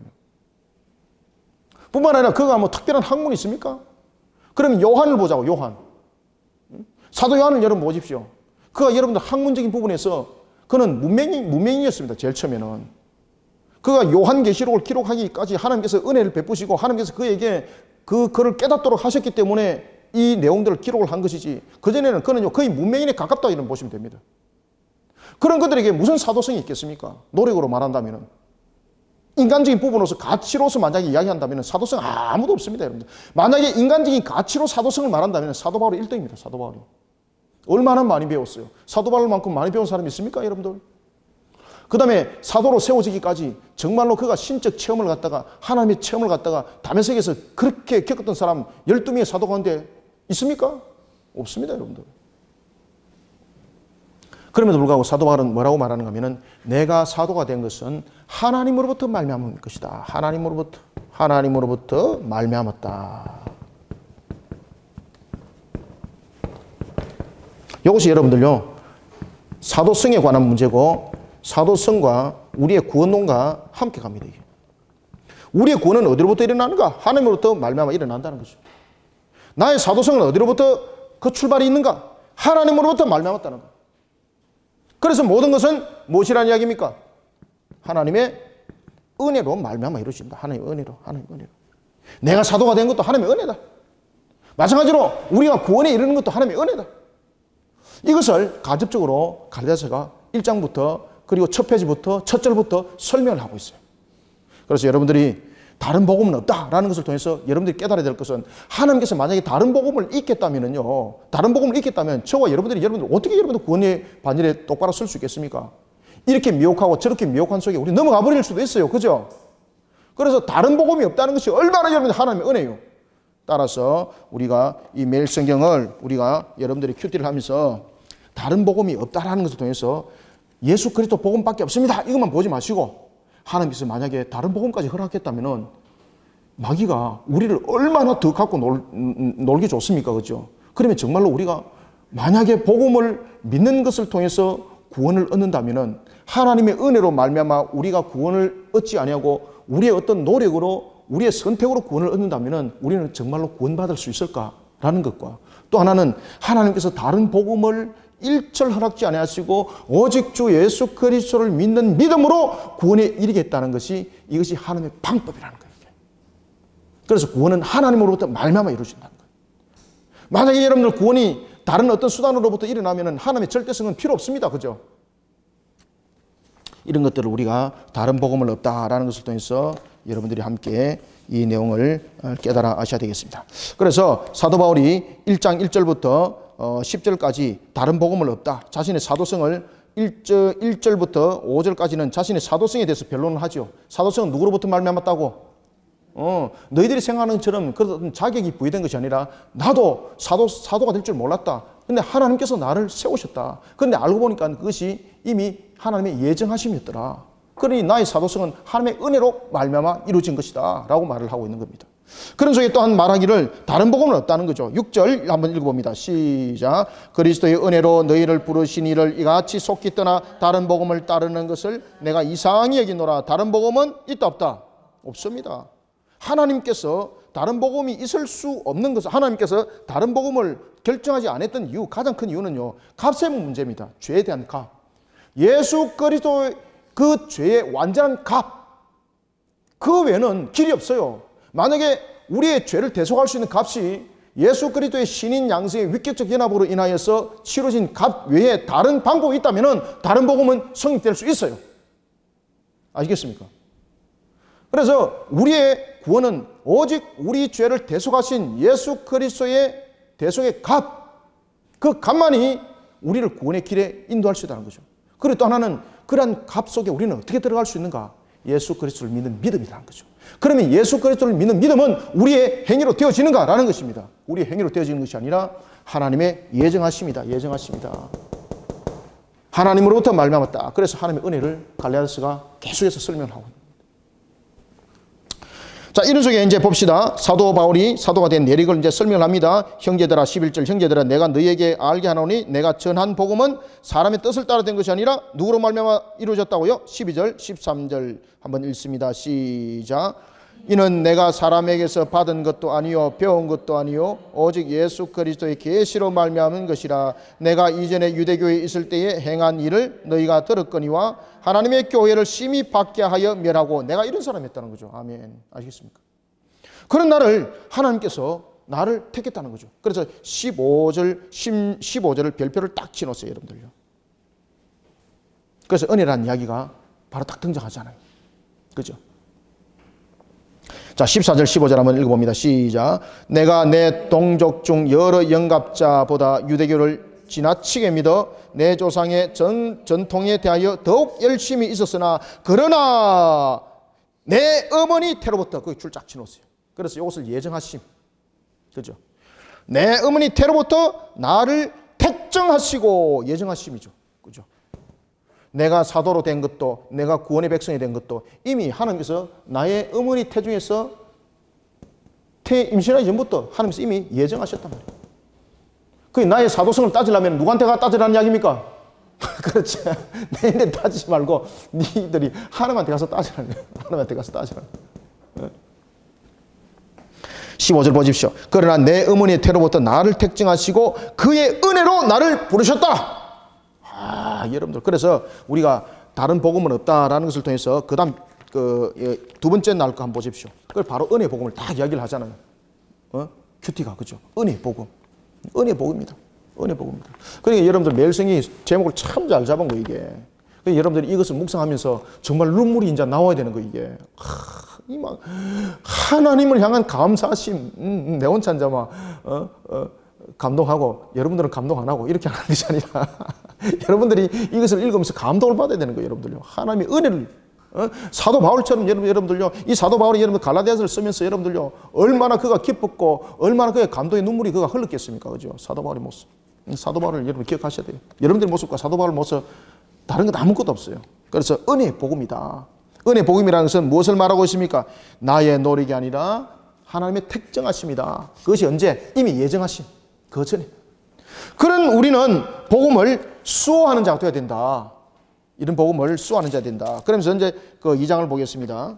S1: 뿐만 아니라 그가 뭐 특별한 학문이 있습니까? 그러면 요한을 보자고. 요한. 사도 요한을 여러분 보십시오. 그가 여러분들 학문적인 부분에서 그는 문맹인이었습니다. 제일 처음에는. 그가 요한계시록을 기록하기까지 하나님께서 은혜를 베푸시고 하나님께서 그에게 그를 깨닫도록 하셨기 때문에 이 내용들을 기록을 한 것이지 그전에는 그는요 거의 문맹인에 가깝다 이런 보시면 됩니다. 그런 그들에게 무슨 사도성이 있겠습니까? 노력으로 말한다면 인간적인 부분으로서 가치로서 만약에 이야기한다면 사도성 아무도 없습니다. 여러분들. 만약에 인간적인 가치로 사도성을 말한다면 사도 바울이 1등입니다. 사도 바울이. 얼마나 많이 배웠어요. 사도 바울만큼 많이 배운 사람이 있습니까 여러분들? 그 다음에 사도로 세워지기까지 정말로 그가 신적 체험을 갖다가 하나님의 체험을 갖다가 다메섹에서 그렇게 겪었던 사람 12명의 사도 가운데 있습니까? 없습니다 여러분들. 그럼에도 불구하고 사도 바울은 뭐라고 말하는가 하면은 내가 사도가 된 것은 하나님으로부터 말미암은 것이다. 하나님으로부터 말미암았다. 이것이 여러분들요 사도성에 관한 문제고 사도성과 우리의 구원론과 함께 갑니다. 이게. 우리의 구원은 어디로부터 일어나는가? 하나님으로부터 말미암아 일어난다는 거죠. 나의 사도성은 어디로부터 그 출발이 있는가? 하나님으로부터 말미암았다는 거. 그래서 모든 것은 무엇이라는 이야기입니까? 하나님의 은혜로 말미암아 이루어진다. 하나님의 은혜로. 내가 사도가 된 것도 하나님의 은혜다. 마찬가지로 우리가 구원에 이르는 것도 하나님의 은혜다. 이것을 가접적으로 갈라디아서가 1장부터 그리고 첫 페이지부터 첫 절부터 설명을 하고 있어요. 그래서 여러분들이 다른 복음은 없다라는 것을 통해서 여러분들이 깨달아야 될 것은 하나님께서 만약에 다른 복음을 읽겠다면요. 다른 복음을 읽겠다면 저와 여러분들 어떻게 여러분들 구원의 반열에 똑바로 설 수 있겠습니까? 이렇게 미혹하고 저렇게 미혹한 속에 우리 넘어가 버릴 수도 있어요. 그죠? 그래서 다른 복음이 없다는 것이 얼마나 여러분들 하나님의 은혜예요. 따라서 우리가 이 매일 성경을 우리가 여러분들이 큐티를 하면서 다른 복음이 없다라는 것을 통해서 예수 그리스도 복음밖에 없습니다. 이것만 보지 마시고 하나님께서 만약에 다른 복음까지 허락했다면 마귀가 우리를 얼마나 더 갖고 놀기 좋습니까? 그렇죠? 그러면 정말로 우리가 만약에 복음을 믿는 것을 통해서 구원을 얻는다면 하나님의 은혜로 말미암아 우리가 구원을 얻지 아니하고 우리의 어떤 노력으로 우리의 선택으로 구원을 얻는다면 우리는 정말로 구원받을 수 있을까라는 것과 또 하나는 하나님께서 다른 복음을 일절 허락지 아니하시고 오직 주 예수 그리스도를 믿는 믿음으로 구원에 이르겠다는 것이 이것이 하나님의 방법이라는 거예요. 그래서 구원은 하나님으로부터 말미암아 이루어진다는 거예요. 만약에 여러분들 구원이 다른 어떤 수단으로부터 일어나면 하나님의 절대성은 필요 없습니다. 그죠? 이런 것들을 우리가 다른 복음을 없다라는 것을 통해서 여러분들이 함께 이 내용을 깨달아 아셔야 되겠습니다. 그래서 사도 바울이 1장 1절부터 10절까지 다른 복음을 없다. 자신의 사도성을 1절부터 5절까지는 자신의 사도성에 대해서 변론을 하죠. 사도성은 누구로부터 말미암았다고? 너희들이 생각하는 것처럼 그런 자격이 부여된 것이 아니라 나도 사도가 될 줄 몰랐다. 근데 하나님께서 나를 세우셨다. 그런데 알고 보니까 그것이 이미 하나님의 예정하심이었더라. 그러니 나의 사도성은 하나님의 은혜로 말미암아 이루어진 것이다 라고 말을 하고 있는 겁니다. 그런 속에 또한 말하기를 다른 복음은 없다는 거죠. 6절 한번 읽어봅니다. 시작. 그리스도의 은혜로 너희를 부르신 이를 이같이 속기 떠나 다른 복음을 따르는 것을 내가 이상히 여기노라. 다른 복음은 있다 없다? 없습니다. 하나님께서 다른 복음이 있을 수 없는 것은 하나님께서 다른 복음을 결정하지 않았던 이유, 가장 큰 이유는요, 값의 문제입니다. 죄에 대한 값. 예수 그리스도의 그 죄의 완전한 값. 그 외에는 길이 없어요. 만약에 우리의 죄를 대속할 수 있는 값이 예수 그리스도의 신인 양생의 위격적 연합으로 인하여서 치러진 값 외에 다른 방법이 있다면 다른 복음은 성립될 수 있어요. 아시겠습니까? 그래서 우리의 구원은 오직 우리 죄를 대속하신 예수 그리스도의 대속의 값, 그 값만이 우리를 구원의 길에 인도할 수 있다는 거죠. 그리고 또 하나는 그러한 값 속에 우리는 어떻게 들어갈 수 있는가? 예수 그리스도를 믿는 믿음이라는 거죠. 그러면 예수 그리스도를 믿는 믿음은 우리의 행위로 되어지는가라는 것입니다. 우리의 행위로 되어지는 것이 아니라 하나님의 예정하심이다. 예정하심이다. 하나님으로부터 말미암았다. 그래서 하나님의 은혜를 갈라디아서가 계속해서 설명하고 있습니다. 자, 이런 속에 이제 봅시다. 사도 바울이 사도가 된 내력을 이제 설명을 합니다. 형제들아, 11절, 형제들아, 내가 너희에게 알게 하노니 내가 전한 복음은 사람의 뜻을 따라 된 것이 아니라 누구로 말미암아 이루어졌다고요? 12절, 13절 한번 읽습니다. 시작. 이는 내가 사람에게서 받은 것도 아니요 배운 것도 아니요 오직 예수 그리스도의 계시로 말미암은 것이라. 내가 이전에 유대교에 있을 때에 행한 일을 너희가 들었거니와 하나님의 교회를 심히 받게 하여 멸하고. 내가 이런 사람이었다는 거죠. 아멘. 아시겠습니까? 그런 나를 하나님께서 나를 택했다는 거죠. 그래서 15절을 별표를 딱 치놓았어요, 여러분들요. 그래서 은혜라는 이야기가 바로 딱 등장하잖아요. 그죠? 자, 14절, 15절 한번 읽어봅니다. 시작. 내가 내 동족 중 여러 영갑자보다 유대교를 지나치게 믿어 내 조상의 전통에 대하여 더욱 열심히 있었으나 그러나 내 어머니 태로부터, 거기 줄 쫙 치놓으세요. 그래서 이것을 예정하심. 그죠? 내 어머니 태로부터 나를 택정하시고, 예정하심이죠. 그죠? 내가 사도로 된 것도, 내가 구원의 백성이 된 것도 이미 하나님께서 나의 어머니 태중에서 임신하기 전부터 하나님께서 이미 예정하셨단 말이에요. 그 나의 사도성을 따지려면 누구한테 가 따지라는 이야기입니까? 그렇지. 내한테 따지지 말고 니들이 하나님한테 가서 따지라는 거예요. 하나님한테 가서 따지라는 거예요. 15절 보십시오. 그러나 내 어머니의 태로부터 나를 택정하시고 그의 은혜로 나를 부르셨다. 여러분들, 그래서 우리가 다른 복음은 없다라는 것을 통해서 그 다음 두 번째 날 거 한번 보십시오. 그걸 바로 은혜 복음을 다 이야기를 하잖아요. 큐티가, 그죠? 은혜 복음. 은혜 복음입니다. 은혜 복음입니다. 그러니까 여러분들 매일성이 제목을 참 잘 잡은 거, 이게. 그러니까 여러분들이 이것을 묵상하면서 정말 눈물이 이제 나와야 되는 거, 이게. 하나님을 향한 감사심, 내 혼자 이제 막, 감동하고, 여러분들은 감동 안 하고, 이렇게 하는 것이 아니라, 여러분들이 이것을 읽으면서 감동을 받아야 되는 거예요, 여러분들요. 하나님의 은혜를, 사도 바울처럼 여러분들요, 이 사도 바울이 여러분 갈라디아서를 쓰면서 여러분들요, 얼마나 그가 기뻤고, 얼마나 그의 감동의 눈물이 그가 흘렀겠습니까? 그죠? 사도 바울의 모습. 사도 바울을 여러분 기억하셔야 돼요. 여러분들의 모습과 사도 바울 모습, 다른 건 아무것도 없어요. 그래서 은혜 복음이다. 은혜 복음이라는 것은 무엇을 말하고 있습니까? 나의 노력이 아니라 하나님의 택정하심이다. 그것이 언제? 이미 예정하심. 그 전에. 그런 우리는 복음을 수호하는 자가 되어야 된다. 이런 복음을 수호하는 자가 된다. 그러면서 이제 그 2장을 보겠습니다.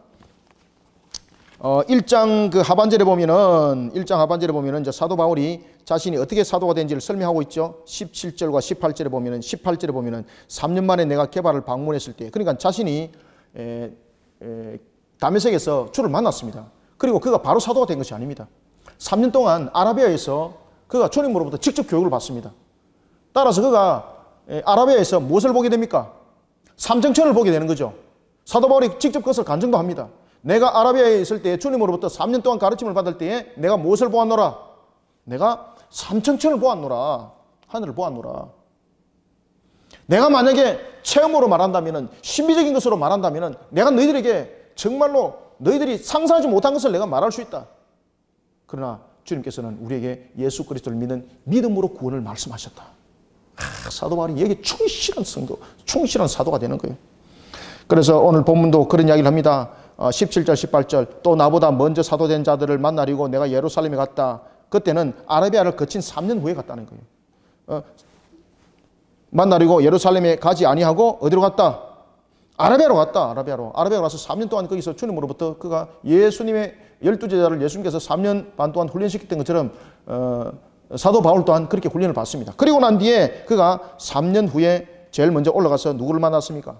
S1: 1장 그 하반절에 보면은, 1장 하반절에 보면은 이제 사도 바울이 자신이 어떻게 사도가 된지를 설명하고 있죠. 17절과 18절에 보면은, 18절에 보면은 3년 만에 내가 개발을 방문했을 때, 그러니까 자신이 다메섹에서 주를 만났습니다. 그리고 그가 바로 사도가 된 것이 아닙니다. 3년 동안 아라비아에서 그가 주님으로부터 직접 교육을 받습니다. 따라서 그가 아라비아에서 무엇을 보게 됩니까? 삼정천을 보게 되는 거죠. 사도 바울이 직접 그것을 간증도 합니다. 내가 아라비아에 있을 때 주님으로부터 3년 동안 가르침을 받을 때에 내가 무엇을 보았노라? 내가 삼정천을 보았노라. 하늘을 보았노라. 내가 만약에 체험으로 말한다면, 신비적인 것으로 말한다면 내가 너희들에게 정말로 너희들이 상상하지 못한 것을 내가 말할 수 있다. 그러나 주님께서는 우리에게 예수 그리스도를 믿는 믿음으로 구원을 말씀하셨다. 사도 바울이 여기에 충실한 성도, 충실한 사도가 되는 거예요. 그래서 오늘 본문도 그런 이야기를 합니다. 17절 18절 또 나보다 먼저 사도된 자들을 만나려고 내가 예루살렘에 갔다. 그때는 아라비아를 거친 3년 후에 갔다는 거예요. 만나려고 예루살렘에 가지 아니하고 어디로 갔다? 아라비아로 갔다. 아라비아로 가서 3년 동안 거기서 주님으로부터 그가 예수님의 12제자를 예수님께서 3년 반 동안 훈련시켰던 것처럼 사도 바울 또한 그렇게 훈련을 받습니다. 그리고 난 뒤에 그가 3년 후에 제일 먼저 올라가서 누구를 만났습니까?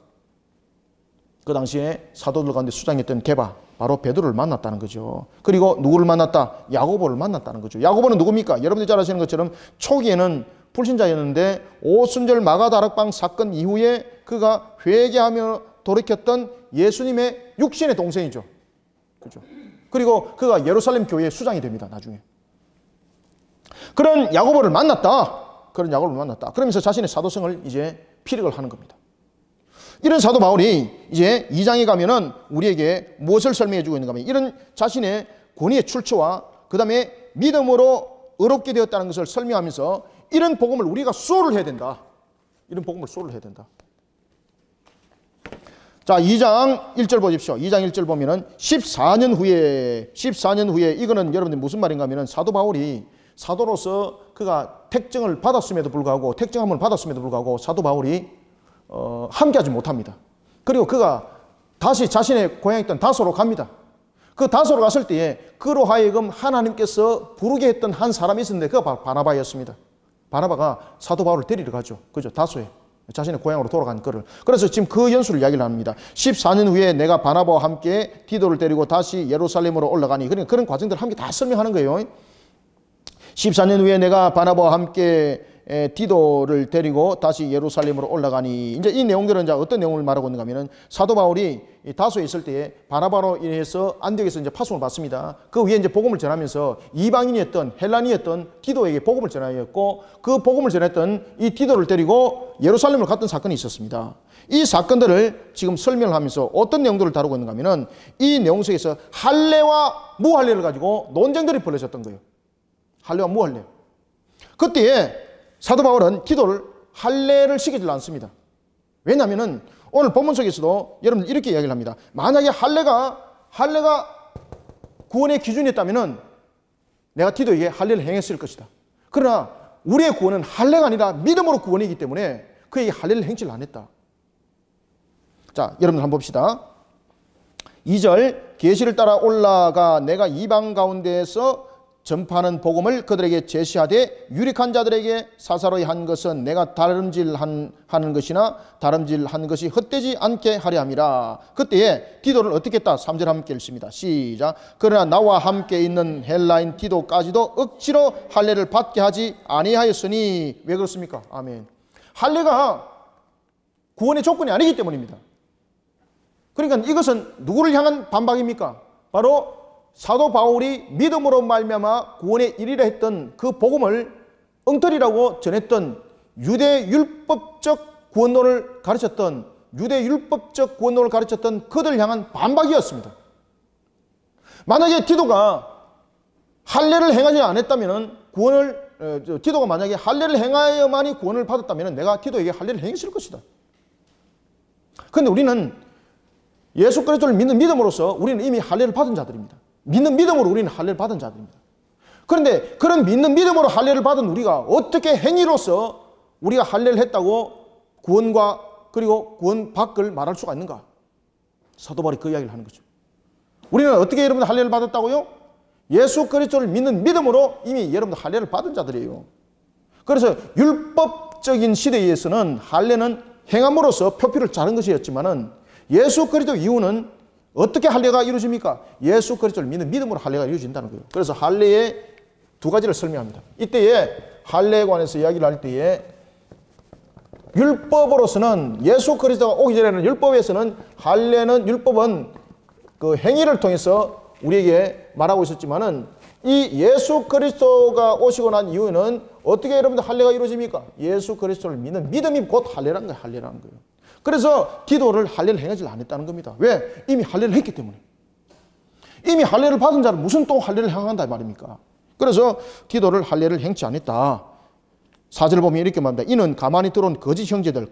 S1: 그 당시에 사도들 가운데 수장이었던 게바, 바로 베드로를 만났다는 거죠. 그리고 누구를 만났다? 야고보를 만났다는 거죠. 야고보는 누굽니까? 여러분들이 잘 아시는 것처럼 초기에는 불신자였는데 오순절 마가다락방 사건 이후에 그가 회개하며 돌이켰던 예수님의 육신의 동생이죠. 그죠? 그리고 그가 예루살렘 교회의 수장이 됩니다. 나중에. 그런 야고보를 만났다. 그러면서 자신의 사도성을 이제 피력을 하는 겁니다. 이런 사도 바울이 이제 2장에 가면은 우리에게 무엇을 설명해 주고 있는가 하면 이런 자신의 권위의 출처와 그 다음에 믿음으로 의롭게 되었다는 것을 설명하면서 이런 복음을 우리가 수호를 해야 된다. 이런 복음을 수호를 해야 된다. 자, 2장 1절 보십시오. 2장 1절 보면은 14년 후에 이거는 여러분들 무슨 말인가 하면은 사도 바울이 사도로서 그가 택정을 받았음에도 불구하고 택정함을 받았음에도 불구하고 사도 바울이 함께하지 못합니다. 그리고 그가 다시 자신의 고향이었던 다소로 갑니다. 그 다소로 갔을 때에 그로 하여금 하나님께서 부르게 했던 한 사람이 있었는데 그가 바나바였습니다. 바나바가 사도 바울을 데리러 가죠. 그죠? 다소에 자신의 고향으로 돌아간 그를. 그래서 지금 그 연수를 이야기를 합니다. 14년 후에 내가 바나바와 함께 디도를 데리고 다시 예루살렘으로 올라가니, 그러니까 그런 과정들을 함께 다 설명하는 거예요. 14년 후에 내가 바나바와 함께 디도를 데리고 다시 예루살렘으로 올라가니, 이제 이 내용들은 이제 어떤 내용을 말하고 있는가 하면은 사도 바울이 다소에 있을 때에 바나바로 인해서 안디옥에서 이제 파송을 받습니다. 그 위에 이제 복음을 전하면서 이방인이었던 헬라니였던 디도에게 복음을 전하였고, 그 복음을 전했던 이 디도를 데리고 예루살렘으로 갔던 사건이 있었습니다. 이 사건들을 지금 설명을 하면서 어떤 내용들을 다루고 있는가 하면은 이 내용 속에서 할례와 무할례를 가지고 논쟁들이 벌어졌던 거예요. 할례와 무할례. 그때에 사도 바울은 디도를 할례를 시키지 않습니다. 왜냐하면 오늘 본문 속에서도 여러분 이렇게 이야기를 합니다. 만약에 할례가 구원의 기준이었다면 내가 디도에게 할례를 행했을 것이다. 그러나 우리의 구원은 할례가 아니라 믿음으로 구원이기 때문에 그에게 할례를 행치를 안 했다. 자, 여러분 한번 봅시다. 2절 계시를 따라 올라가 내가 이방 가운데에서 전파하는 복음을 그들에게 제시하되 유력한 자들에게 사사로이 한 것은 내가 다름질하는 것이나 다름질한 것이 헛되지 않게 하려 함이라. 그때에 디도를 어떻게 했다? 3절 함께 읽습니다. 시작. 그러나 나와 함께 있는 헬라인 디도까지도 억지로 할례를 받게 하지 아니하였으니. 왜 그렇습니까? 아멘. 할례가 구원의 조건이 아니기 때문입니다. 그러니까 이것은 누구를 향한 반박입니까? 바로 사도 바울이 믿음으로 말미암아 구원에 이르려 했던 그 복음을 엉터리라고 전했던 유대 율법적 구원론을 가르쳤던 그들 향한 반박이었습니다. 만약에 디도가 할례를 행하지 않았다면 디도가 만약에 할례를 행하여만이 구원을 받았다면 내가 디도에게 할례를 행했을 것이다. 그런데 우리는 예수 그리스도를 믿는 믿음으로써 우리는 이미 할례를 받은 자들입니다. 믿는 믿음으로 우리는 할례를 받은 자들입니다. 그런데 그런 믿는 믿음으로 할례를 받은 우리가 어떻게 행위로서 우리가 할례를 했다고 구원과 그리고 구원 밖을 말할 수가 있는가? 사도 바울이 그 이야기를 하는 거죠. 우리는 어떻게 여러분들 할례를 받았다고요? 예수 그리스도를 믿는 믿음으로 이미 여러분들 할례를 받은 자들이에요. 그래서 율법적인 시대에서는 할례는 행함으로써 표피를 자른 것이었지만은 예수 그리스도 이후는 어떻게 할례가 이루어집니까? 예수 그리스도를 믿는 믿음으로 할례가 이루어진다는 거예요. 그래서 할례의 두 가지를 설명합니다. 이때에 할례에 관해서 이야기를 할 때에 율법으로서는 예수 그리스도가 오기 전에는 율법은 그 행위를 통해서 우리에게 말하고 있었지만은 이 예수 그리스도가 오시고 난 이후에는 어떻게 여러분들 할례가 이루어집니까? 예수 그리스도를 믿는 믿음이 곧 할례라는 거예요. 그래서 디도를 할례를 행하지 않았다는 겁니다. 왜? 이미 할례를 했기 때문에. 이미 할례를 받은 자는 무슨 또 할례를 행한다 이 말입니까? 그래서 기도를 할례를 행치 않았다. 4절 보면 이렇게 말합니다. 이는 가만히 들어온 거짓 형제들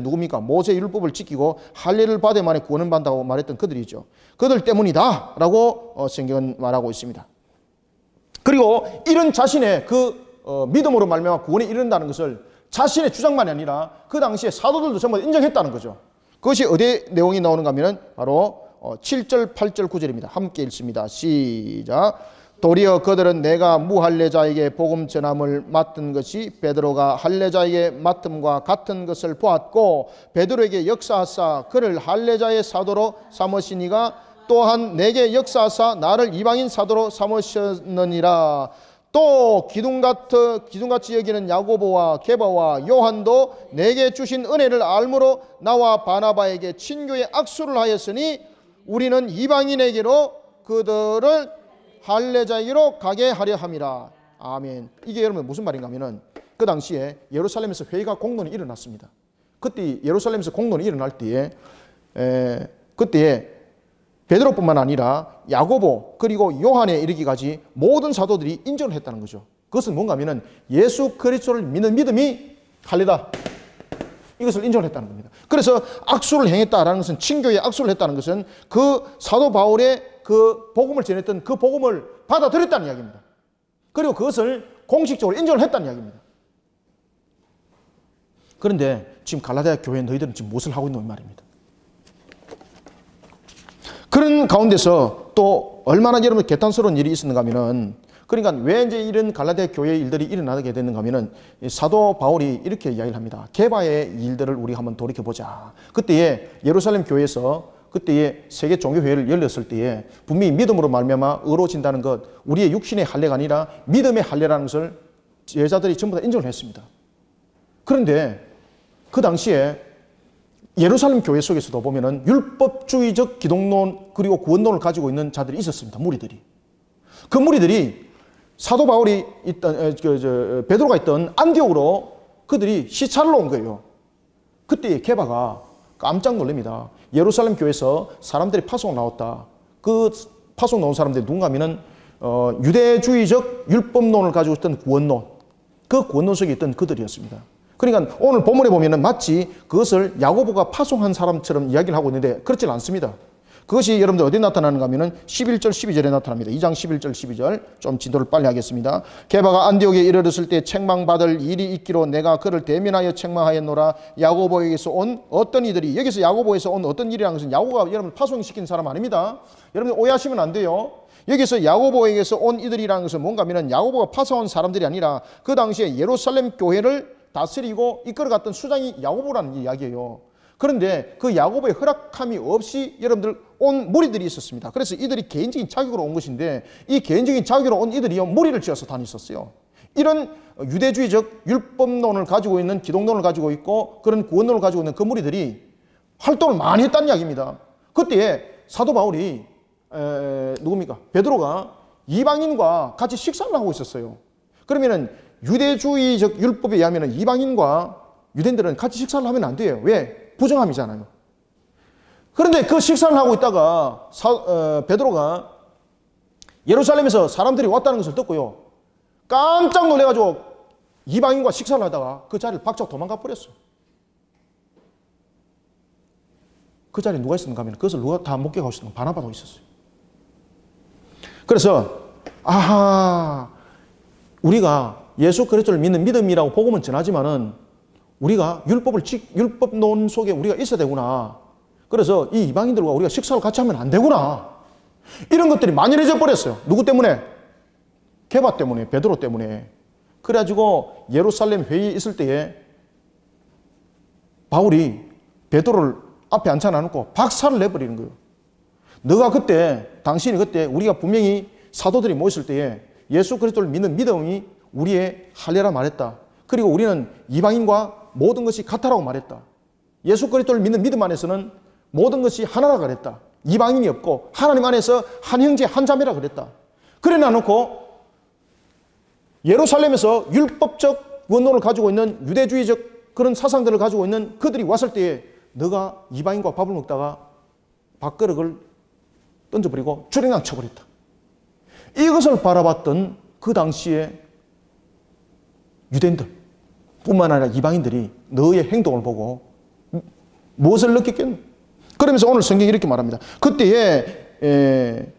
S1: 누굽니까? 모세 율법을 지키고 할례를 받아야만이 구원을 받는다고 말했던 그들이죠. 그들 때문이다 라고 성경은 말하고 있습니다. 그리고 이런 자신의 믿음으로 말미암아 구원에 이른다는 것을 자신의 주장만이 아니라 그 당시에 사도들도 전부 인정했다는 거죠. 그것이 어디에 내용이 나오는가 하면 바로 7절, 8절, 9절입니다. 함께 읽습니다. 시작. 도리어 그들은 내가 무할례자에게 복음 전함을 맡은 것이 베드로가 할례자에게 맡음과 같은 것을 보았고 베드로에게 역사하사 그를 할례자의 사도로 삼으시니가 또한 내게 역사하사 나를 이방인 사도로 삼으셨느니라. 또 기둥같이 여기는 야고보와 게바와 요한도 내게 주신 은혜를 알므로 나와 바나바에게 친교의 악수를 하였으니 우리는 이방인에게로 그들을 할례자에게로 가게 하려 함이라. 아멘. 이게 여러분 무슨 말인가 하면은 그 당시에 예루살렘에서 회의가 공론이 일어났습니다. 그때 예루살렘에서 공론이 일어날 때에 그때에 베드로뿐만 아니라 야고보 그리고 요한에 이르기까지 모든 사도들이 인정을 했다는 거죠. 그것은 뭔가 하면은 예수 그리스도를 믿는 믿음이 할례다. 이것을 인정을 했다는 겁니다. 그래서 악수를 행했다라는 것은 친교에 악수를 했다는 것은 그 사도 바울의 그 복음을 전했던 그 복음을 받아들였다는 이야기입니다. 그리고 그것을 공식적으로 인정을 했다는 이야기입니다. 그런데 지금 갈라디아 교회 너희들은 지금 무엇을 하고 있는 말입니다. 그런 가운데서 또 얼마나 여러분 개탄스러운 일이 있었는가 하면은 그러니까 왜 이제 이런 갈라디아 교회의 일들이 일어나게 됐는가 하면은 사도 바울이 이렇게 이야기를 합니다. 게바의 일들을 우리 한번 돌이켜보자. 그때에 예루살렘 교회에서 그때에 세계 종교회의를 열렸을 때에 분명히 믿음으로 말미암아 의로워진다는 것, 우리의 육신의 할례가 아니라 믿음의 할례라는 것을 제자들이 전부 다 인정을 했습니다. 그런데 그 당시에 예루살렘 교회 속에서도 보면은 율법주의적 기독론 그리고 구원론을 가지고 있는 자들이 있었습니다. 무리들이. 그 무리들이 사도 바울이 있던 베드로가 있던 안디옥으로 그들이 시찰로 온 거예요. 그때 게바가 깜짝 놀랍니다. 예루살렘 교회에서 사람들이 파송 나왔다. 그 파송 나온 사람들이 누군가 하면은 유대주의적 율법론을 가지고 있던 구원론, 그 구원론 속에 있던 그들이었습니다. 그러니까 오늘 본문에 보면은 마치 그것을 야고보가 파송한 사람처럼 이야기를 하고 있는데 그렇지 않습니다. 그것이 여러분들 어디에 나타나는가 하면은 11절 12절에 나타납니다. 2장 11절 12절 좀 진도를 빨리 하겠습니다. 게바가 안디옥에 이르렀을 때 책망받을 일이 있기로 내가 그를 대면하여 책망하였노라. 야고보에게서 온 어떤 이들이, 여기서 야고보에서 온 어떤 일이라는 것은 야고보가 여러분 파송시킨 사람 아닙니다. 여러분 오해하시면 안 돼요. 여기서 야고보에게서 온 이들이라는 것은 뭔가 하면은 야고보가 파송한 사람들이 아니라 그 당시에 예루살렘 교회를 다스리고 이끌어갔던 수장이 야고보라는 이야기예요. 그런데 그 야고보의 허락함이 없이 여러분들 온 무리들이 있었습니다. 그래서 이들이 개인적인 자격으로 온 것인데 이 개인적인 자격으로 온 이들이요 무리를 지어서 다녔었어요. 이런 유대주의적 율법론을 가지고 있는 기독론을 가지고 있고 그런 구원론을 가지고 있는 그 무리들이 활동을 많이 했다는 이야기입니다. 그때에 사도 바울이 누굽니까? 베드로가 이방인과 같이 식사를 하고 있었어요. 그러면은 유대주의적 율법에 의하면 이방인과 유대인들은 같이 식사를 하면 안 돼요. 왜? 부정함이잖아요. 그런데 그 식사를 하고 있다가 베드로가 예루살렘에서 사람들이 왔다는 것을 듣고요. 깜짝 놀래가지고 이방인과 식사를 하다가 그 자리를 박차고 도망가 버렸어요. 그 자리에 누가 있었는가 하면 그것을 누가 다 목격하고 있었는가? 바나바도 있었어요. 그래서 우리가 예수 그리스도를 믿는 믿음이라고 복음은 전하지만은 우리가 율법론 속에 우리가 있어야 되구나. 그래서 이 이방인들과 우리가 식사를 같이 하면 안 되구나. 이런 것들이 만연해져 버렸어요. 누구 때문에? 게바 때문에, 베드로 때문에. 그래가지고 예루살렘 회의에 있을 때에 바울이 베드로를 앞에 앉혀놓고 박살을 내버리는 거예요. 당신이 그때 우리가 분명히 사도들이 모였을 때에 예수 그리스도를 믿는 믿음이 우리의 할례라 말했다. 그리고 우리는 이방인과 모든 것이 같다라고 말했다. 예수 그리스도를 믿는 믿음 안에서는 모든 것이 하나라 그랬다. 이방인이 없고 하나님 안에서 한 형제 한 자매라 그랬다. 그래 놔놓고 예루살렘에서 율법적 원론을 가지고 있는 유대주의적 그런 사상들을 가지고 있는 그들이 왔을 때에 너가 이방인과 밥을 먹다가 밥그릇을 던져버리고 주랭랑 쳐버렸다. 이것을 바라봤던 그 당시에 유대인들 뿐만 아니라 이방인들이 너의 행동을 보고 무엇을 느꼈겠노? 그러면서 오늘 성경이 이렇게 말합니다. 그때에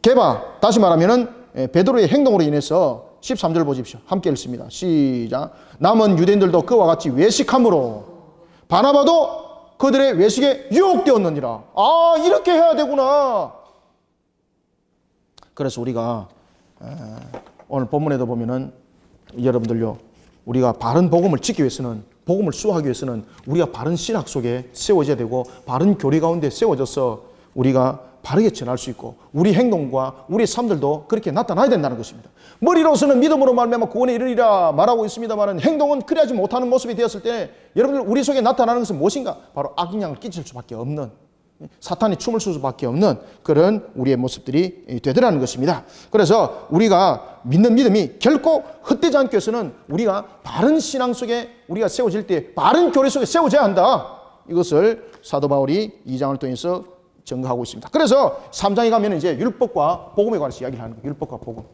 S1: 게바, 다시 말하면은 베드로의 행동으로 인해서 13절 보십시오. 함께 읽습니다. 시작. 남은 유대인들도 그와 같이 외식함으로 바나바도 그들의 외식에 유혹되었느니라. 아, 이렇게 해야 되구나. 그래서 우리가 오늘 본문에도 보면은 여러분들요, 우리가 바른 복음을 지키기 위해서는, 복음을 수호하기 위해서는 우리가 바른 신학 속에 세워져야 되고 바른 교리 가운데 세워져서 우리가 바르게 전할 수 있고 우리 행동과 우리 삶들도 그렇게 나타나야 된다는 것입니다. 머리로서는 믿음으로 말미암아 구원에 이르리라 말하고 있습니다만 행동은 그리하지 못하는 모습이 되었을 때 여러분들 우리 속에 나타나는 것은 무엇인가? 바로 악영향을 끼칠 수밖에 없는, 사탄이 춤을 출 수밖에 없는 그런 우리의 모습들이 되더라는 것입니다. 그래서 우리가 믿는 믿음이 결코 헛되지 않기 위해서는 우리가 바른 신앙 속에 우리가 세워질 때 바른 교리 속에 세워져야 한다. 이것을 사도 바울이 2장을 통해서 증거하고 있습니다. 그래서 3장에 가면 이제 율법과 복음에 관해서 이야기를 하는 거예요. 율법과 복음.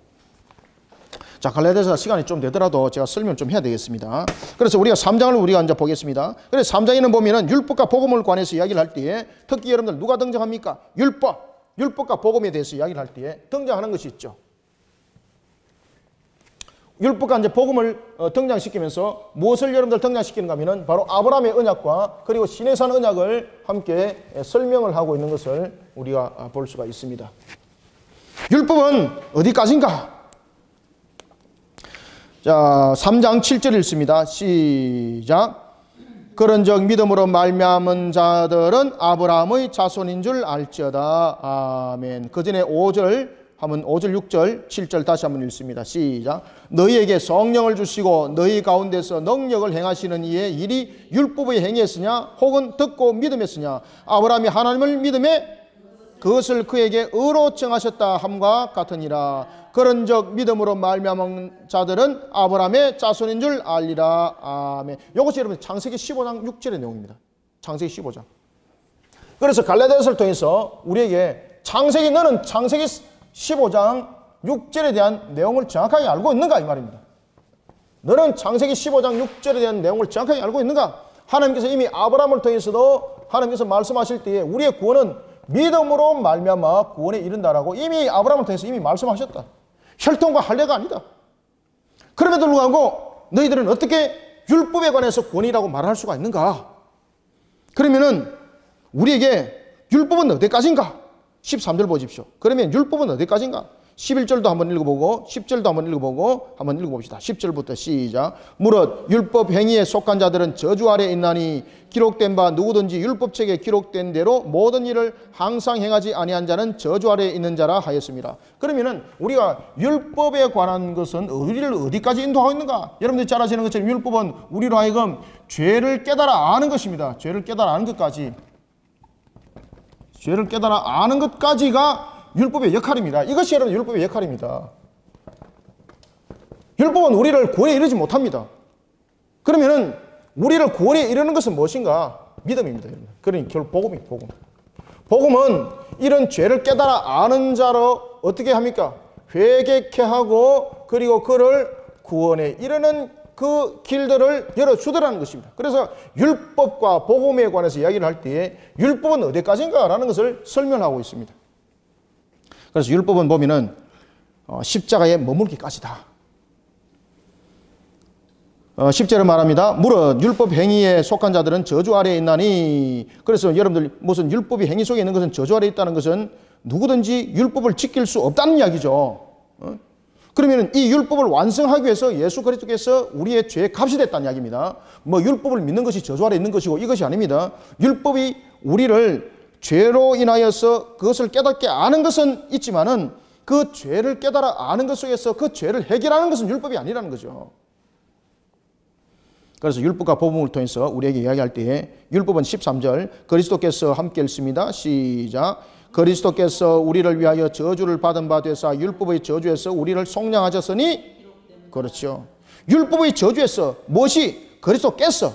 S1: 자, 갈라디아서 시간이 좀 되더라도 제가 설명을 좀 해야 되겠습니다. 그래서 우리가 3장을 우리가 이제 보겠습니다. 그래서 3장에는 보면은 율법과 복음을 관해서 이야기를 할 때에 특히 여러분들 누가 등장합니까? 율법과 복음에 대해서 이야기를 할 때에 등장하는 것이 있죠. 율법과 이제 복음을 등장시키면서 무엇을 여러분들 등장시키는가 하면은 바로 아브라함의 언약과 그리고 시내산 언약을 함께 설명을 하고 있는 것을 우리가 볼 수가 있습니다. 율법은 어디까지인가? 자, 3장 7절 읽습니다. 시작. 그런즉 믿음으로 말미암은 자들은 아브라함의 자손인 줄 알지어다. 아멘. 그 전에 5절, 6절, 7절 다시 한번 읽습니다. 시작. 너희에게 성령을 주시고 너희 가운데서 능력을 행하시는 이의 일이 율법의 행위였으냐 혹은 듣고 믿음했으냐? 아브라함이 하나님을 믿음에 그것을 그에게 의로 정하셨다 함과 같으니라. 그런즉 믿음으로 말미암은 자들은 아브라함의 자손인 줄 알리라. 아멘. 이것이 여러분 창세기 15장 6절의 내용입니다. 창세기 15장. 그래서 갈라디아서를 통해서 우리에게 너는 창세기 15장 6절에 대한 내용을 정확하게 알고 있는가? 이 말입니다. 너는 창세기 15장 6절에 대한 내용을 정확하게 알고 있는가? 하나님께서 이미 아브라함을 통해서도 하나님께서 말씀하실 때에 우리의 구원은 믿음으로 말미암아 구원에 이른다라고 이미 아브라함을 통해서 이미 말씀하셨다. 혈통과 할례가 아니다. 그럼에도 불구하고 너희들은 어떻게 율법에 관해서 구원이라고 말할 수가 있는가? 그러면은 우리에게 율법은 어디까지인가? 13절 보십시오. 그러면 율법은 어디까지인가? 11절도 한번 읽어보고 10절도 한번 읽어보고 한번 읽어봅시다. 10절부터 시작. 무릇 율법 행위에 속한 자들은 저주 아래 있나니 기록된 바 누구든지 율법책에 기록된 대로 모든 일을 항상 행하지 아니한 자는 저주 아래 있는 자라 하였습니다. 그러면은 우리가 율법에 관한 것은 우리를 어디까지 인도하고 있는가? 여러분들이 잘 아시는 것처럼 율법은 우리로 하여금 죄를 깨달아 아는 것입니다. 죄를 깨달아 아는 것까지. 죄를 깨달아 아는 것까지가 율법의 역할입니다. 이것이 여러분 율법의 역할입니다. 율법은 우리를 구원에 이르지 못합니다. 그러면은 우리를 구원에 이르는 것은 무엇인가? 믿음입니다. 여러분. 그러니 결국 복음입니다. 복음은 이런 죄를 깨달아 아는 자로 어떻게 합니까? 회개케 하고 그리고 그를 구원에 이르는 그 길들을 열어주더라는 것입니다. 그래서 율법과 복음에 관해서 이야기를 할 때에 율법은 어디까지인가? 라는 것을 설명하고 있습니다. 그래서 율법은 보면은 십자가에 머물기까지다. 10절에 말합니다. 무릇 율법 행위에 속한 자들은 저주 아래에 있나니. 그래서 여러분들 무슨 율법이 행위 속에 있는 것은 저주 아래에 있다는 것은 누구든지 율법을 지킬 수 없다는 이야기죠. 그러면 이 율법을 완성하기 위해서 예수 그리스도께서 우리의 죄의 값이 됐다는 이야기입니다. 뭐 율법을 믿는 것이 저주 아래에 있는 것이고 이것이 아닙니다. 율법이 우리를 죄로 인하여서 그것을 깨닫게 아는 것은 있지만은 그 죄를 깨달아 아는 것 속에서 그 죄를 해결하는 것은 율법이 아니라는 거죠. 그래서 율법과 복음을 통해서 우리에게 이야기할 때에 율법은 13절 그리스도께서 함께 읽습니다. 시작. 그리스도께서 우리를 위하여 저주를 받은 바 되사 율법의 저주에서 우리를 속량하셨으니. 그렇죠. 율법의 저주에서 무엇이 그리스도께서.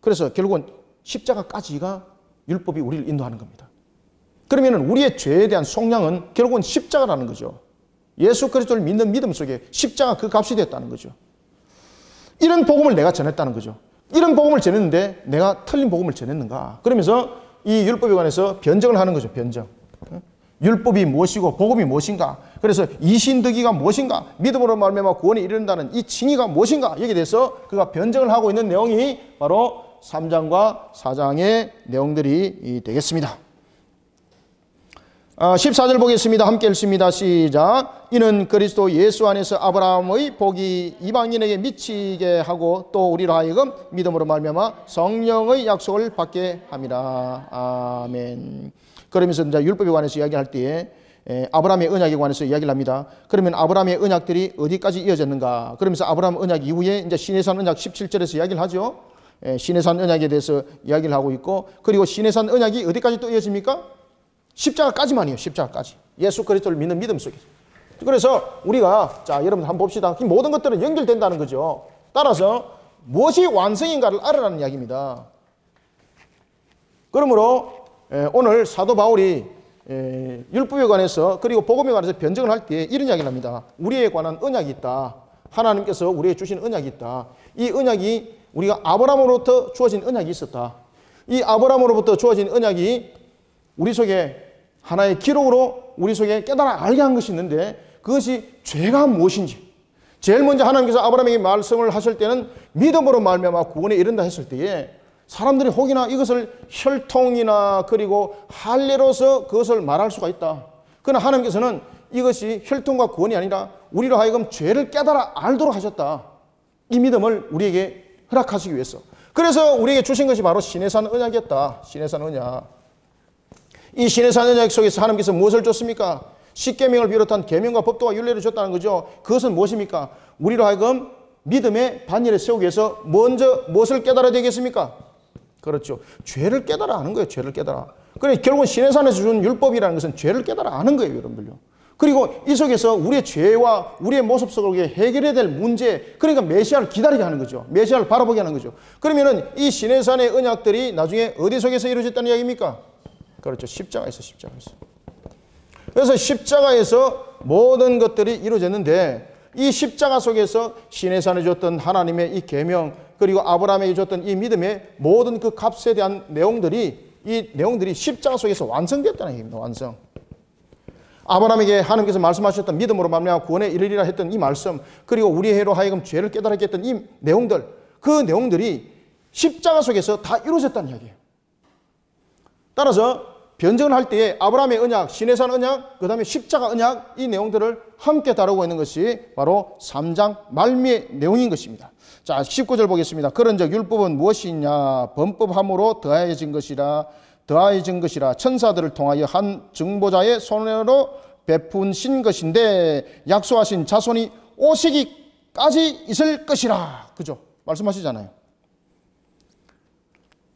S1: 그래서 결국은 십자가까지가 율법이 우리를 인도하는 겁니다. 그러면 우리의 죄에 대한 속량은 결국은 십자가라는 거죠. 예수 그리스도를 믿는 믿음 속에 십자가 그 값이 됐다는 거죠. 이런 복음을 내가 전했다는 거죠. 이런 복음을 전했는데 내가 틀린 복음을 전했는가? 그러면서 이 율법에 관해서 변정을 하는 거죠. 변정. 율법이 무엇이고 복음이 무엇인가? 그래서 이신득이가 무엇인가? 믿음으로 말미암아 구원에 이른다는 이 칭의가 무엇인가? 여기에 대해서 그가 변정을 하고 있는 내용이 바로 3장과 4장의 내용들이 되겠습니다. 14절 보겠습니다. 함께 읽습니다. 시작. 이는 그리스도 예수 안에서 아브라함의 복이 이방인에게 미치게 하고 또 우리로 하여금 믿음으로 말미암아 성령의 약속을 받게 함이라. 아멘. 그러면서 이제 율법에 관해서 이야기할 때에 아브라함의 언약에 관해서 이야기를 합니다. 그러면 아브라함의 언약들이 어디까지 이어졌는가? 그러면서 아브라함 언약 이후에 이제 시내산 언약 17절에서 이야기를 하죠. 시내산 언약에 대해서 이야기를 하고 있고, 그리고 시내산 언약이 어디까지 또 이어집니까? 십자가까지만이에요. 십자가까지. 예수 그리스도를 믿는 믿음 속에서. 그래서 우리가 자 여러분 한번 봅시다. 이 모든 것들은 연결된다는 거죠. 따라서 무엇이 완성인가를 알아라는 이야기입니다. 그러므로 오늘 사도 바울이 율법에 관해서 그리고 복음에 관해서 변증을 할 때 이런 이야기를 합니다. 우리에 관한 언약이 있다. 하나님께서 우리에게 주신 언약이 있다. 이 언약이 우리가 아브라함으로부터 주어진 언약이 있었다. 이 아브라함으로부터 주어진 언약이 우리 속에 하나의 기록으로 우리 속에 깨달아 알게 한 것이 있는데, 그것이 죄가 무엇인지 제일 먼저 하나님께서 아브라함에게 말씀을 하실 때는 믿음으로 말미암아 구원에 이른다 했을 때에 사람들이 혹이나 이것을 혈통이나 그리고 할례로서 그것을 말할 수가 있다. 그러나 하나님께서는 이것이 혈통과 구원이 아니라 우리로 하여금 죄를 깨달아 알도록 하셨다. 이 믿음을 우리에게 허락하시기 위해서. 그래서 우리에게 주신 것이 바로 시내산 언약이었다. 시내산 언약. 이 시내산 언약 속에서 하나님께서 무엇을 줬습니까? 십계명을 비롯한 계명과 법도와 율례를 줬다는 거죠. 그것은 무엇입니까? 우리로 하여금 믿음의 반열에 세우기 위해서 먼저 무엇을 깨달아야 되겠습니까? 그렇죠. 죄를 깨달아 아는 거예요. 죄를 깨달아. 그러니까 결국은 시내산에서 준 율법이라는 것은 죄를 깨달아 아는 거예요, 여러분들요. 그리고 이 속에서 우리의 죄와 우리의 모습 속에 해결해야 될 문제, 그러니까 메시아를 기다리게 하는 거죠. 메시아를 바라보게 하는 거죠. 그러면은 이 시내산의 언약들이 나중에 어디 속에서 이루어졌다는 이야기입니까? 그렇죠. 십자가에서, 십자가에서. 그래서 십자가에서 모든 것들이 이루어졌는데, 이 십자가 속에서 시내산에 줬던 하나님의 이 계명, 그리고 아브라함에게 줬던 이 믿음의 모든 그 값에 대한 내용들이, 이 내용들이 십자가 속에서 완성됐다는 얘기입니다. 완성. 아브라함에게 하나님께서 말씀하셨던 믿음으로 말미암아 구원에 이르리라 했던 이 말씀, 그리고 우리로 하여금 죄를 깨달게 했던 이 내용들, 그 내용들이 십자가 속에서 다 이루어졌다는 이야기예요. 따라서 변증을 할 때에 아브라함의 언약, 시내산 언약, 그 다음에 십자가 언약, 이 내용들을 함께 다루고 있는 것이 바로 3장 말미의 내용인 것입니다. 자, 19절 보겠습니다. 그런즉 율법은 무엇이냐? 범법함으로 더하여진 것이라 천사들을 통하여 한 증보자의 손으로 베푼신 것인데 약속하신 자손이 오시기까지 있을 것이라. 그죠? 말씀하시잖아요.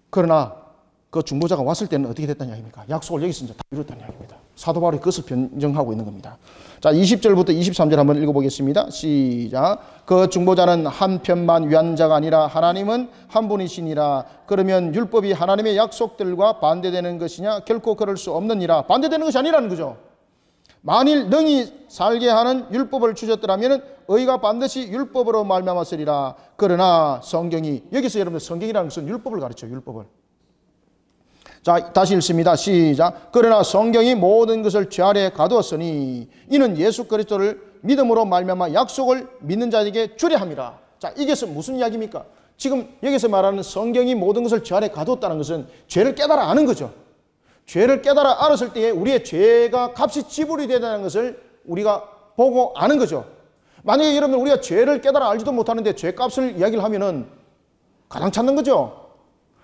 S1: 그러나 그 중보자가 왔을 때는 어떻게 됐다는 이야기입니까? 약속을 여기서 이제 다 이뤘다는 이야기입니다. 사도 바울이 그것을 변증하고 있는 겁니다. 자, 20절부터 23절 한번 읽어보겠습니다. 시작. 그 중보자는 한 편만 위한 자가 아니라 하나님은 한 분이시니라. 그러면 율법이 하나님의 약속들과 반대되는 것이냐? 결코 그럴 수 없느니라. 반대되는 것이 아니라는 거죠. 만일 능히 살게 하는 율법을 주셨더라면 의가 반드시 율법으로 말미암았으리라. 그러나 성경이, 여기서 여러분 성경이라는 것은 율법을 가르쳐요. 율법을. 자, 다시 읽습니다. 시작. 그러나 성경이 모든 것을 죄 아래 가두었으니 이는 예수 그리스도를 믿음으로 말미암아 약속을 믿는 자에게 주려 함이라. 자, 이게 무슨 이야기입니까? 지금 여기서 말하는 성경이 모든 것을 죄 아래 가두었다는 것은 죄를 깨달아 아는 거죠. 죄를 깨달아 알았을 때에 우리의 죄가 값이 지불이 되다는 것을 우리가 보고 아는 거죠. 만약에 여러분 우리가 죄를 깨달아 알지도 못하는데 죄값을 이야기를 하면은 가당 찾는 거죠.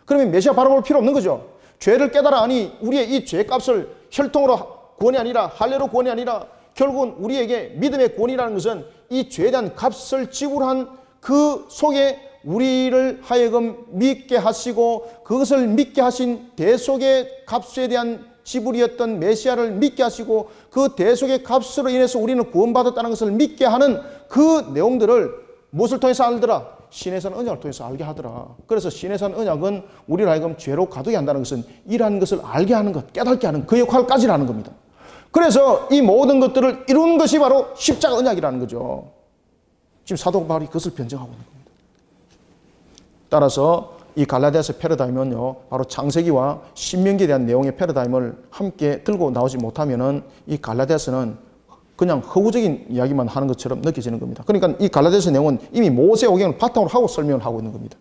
S1: 그러면 메시아 바라볼 필요 없는 거죠. 죄를 깨달아 아니 우리의 이 죄값을 혈통으로 구원이 아니라 할례로 구원이 아니라 결국은 우리에게 믿음의 구원이라는 것은 이 죄에 대한 값을 지불한 그 속에 우리를 하여금 믿게 하시고 그것을 믿게 하신 대속의 값에 대한 지불이었던 메시아를 믿게 하시고 그 대속의 값으로 인해서 우리는 구원받았다는 것을 믿게 하는 그 내용들을 무엇을 통해서 알더라? 신의 산 언약을 통해서 알게 하더라. 그래서 신의 산 언약은 우리를 하여금 죄로 가두게 한다는 것은 이러한 것을 알게 하는 것, 깨닫게 하는 그 역할까지를 하는 겁니다. 그래서 이 모든 것들을 이룬 것이 바로 십자가 언약이라는 거죠. 지금 사도 바울이 그것을 변증하고 있는 겁니다. 따라서 이 갈라디아서 패러다임은요, 바로 창세기와 신명기에 대한 내용의 패러다임을 함께 들고 나오지 못하면은 이 갈라디아서는 그냥 허구적인 이야기만 하는 것처럼 느껴지는 겁니다. 그러니까 이 갈라디아서 내용은 이미 모세 오경을 바탕으로 하고 설명을 하고 있는 겁니다.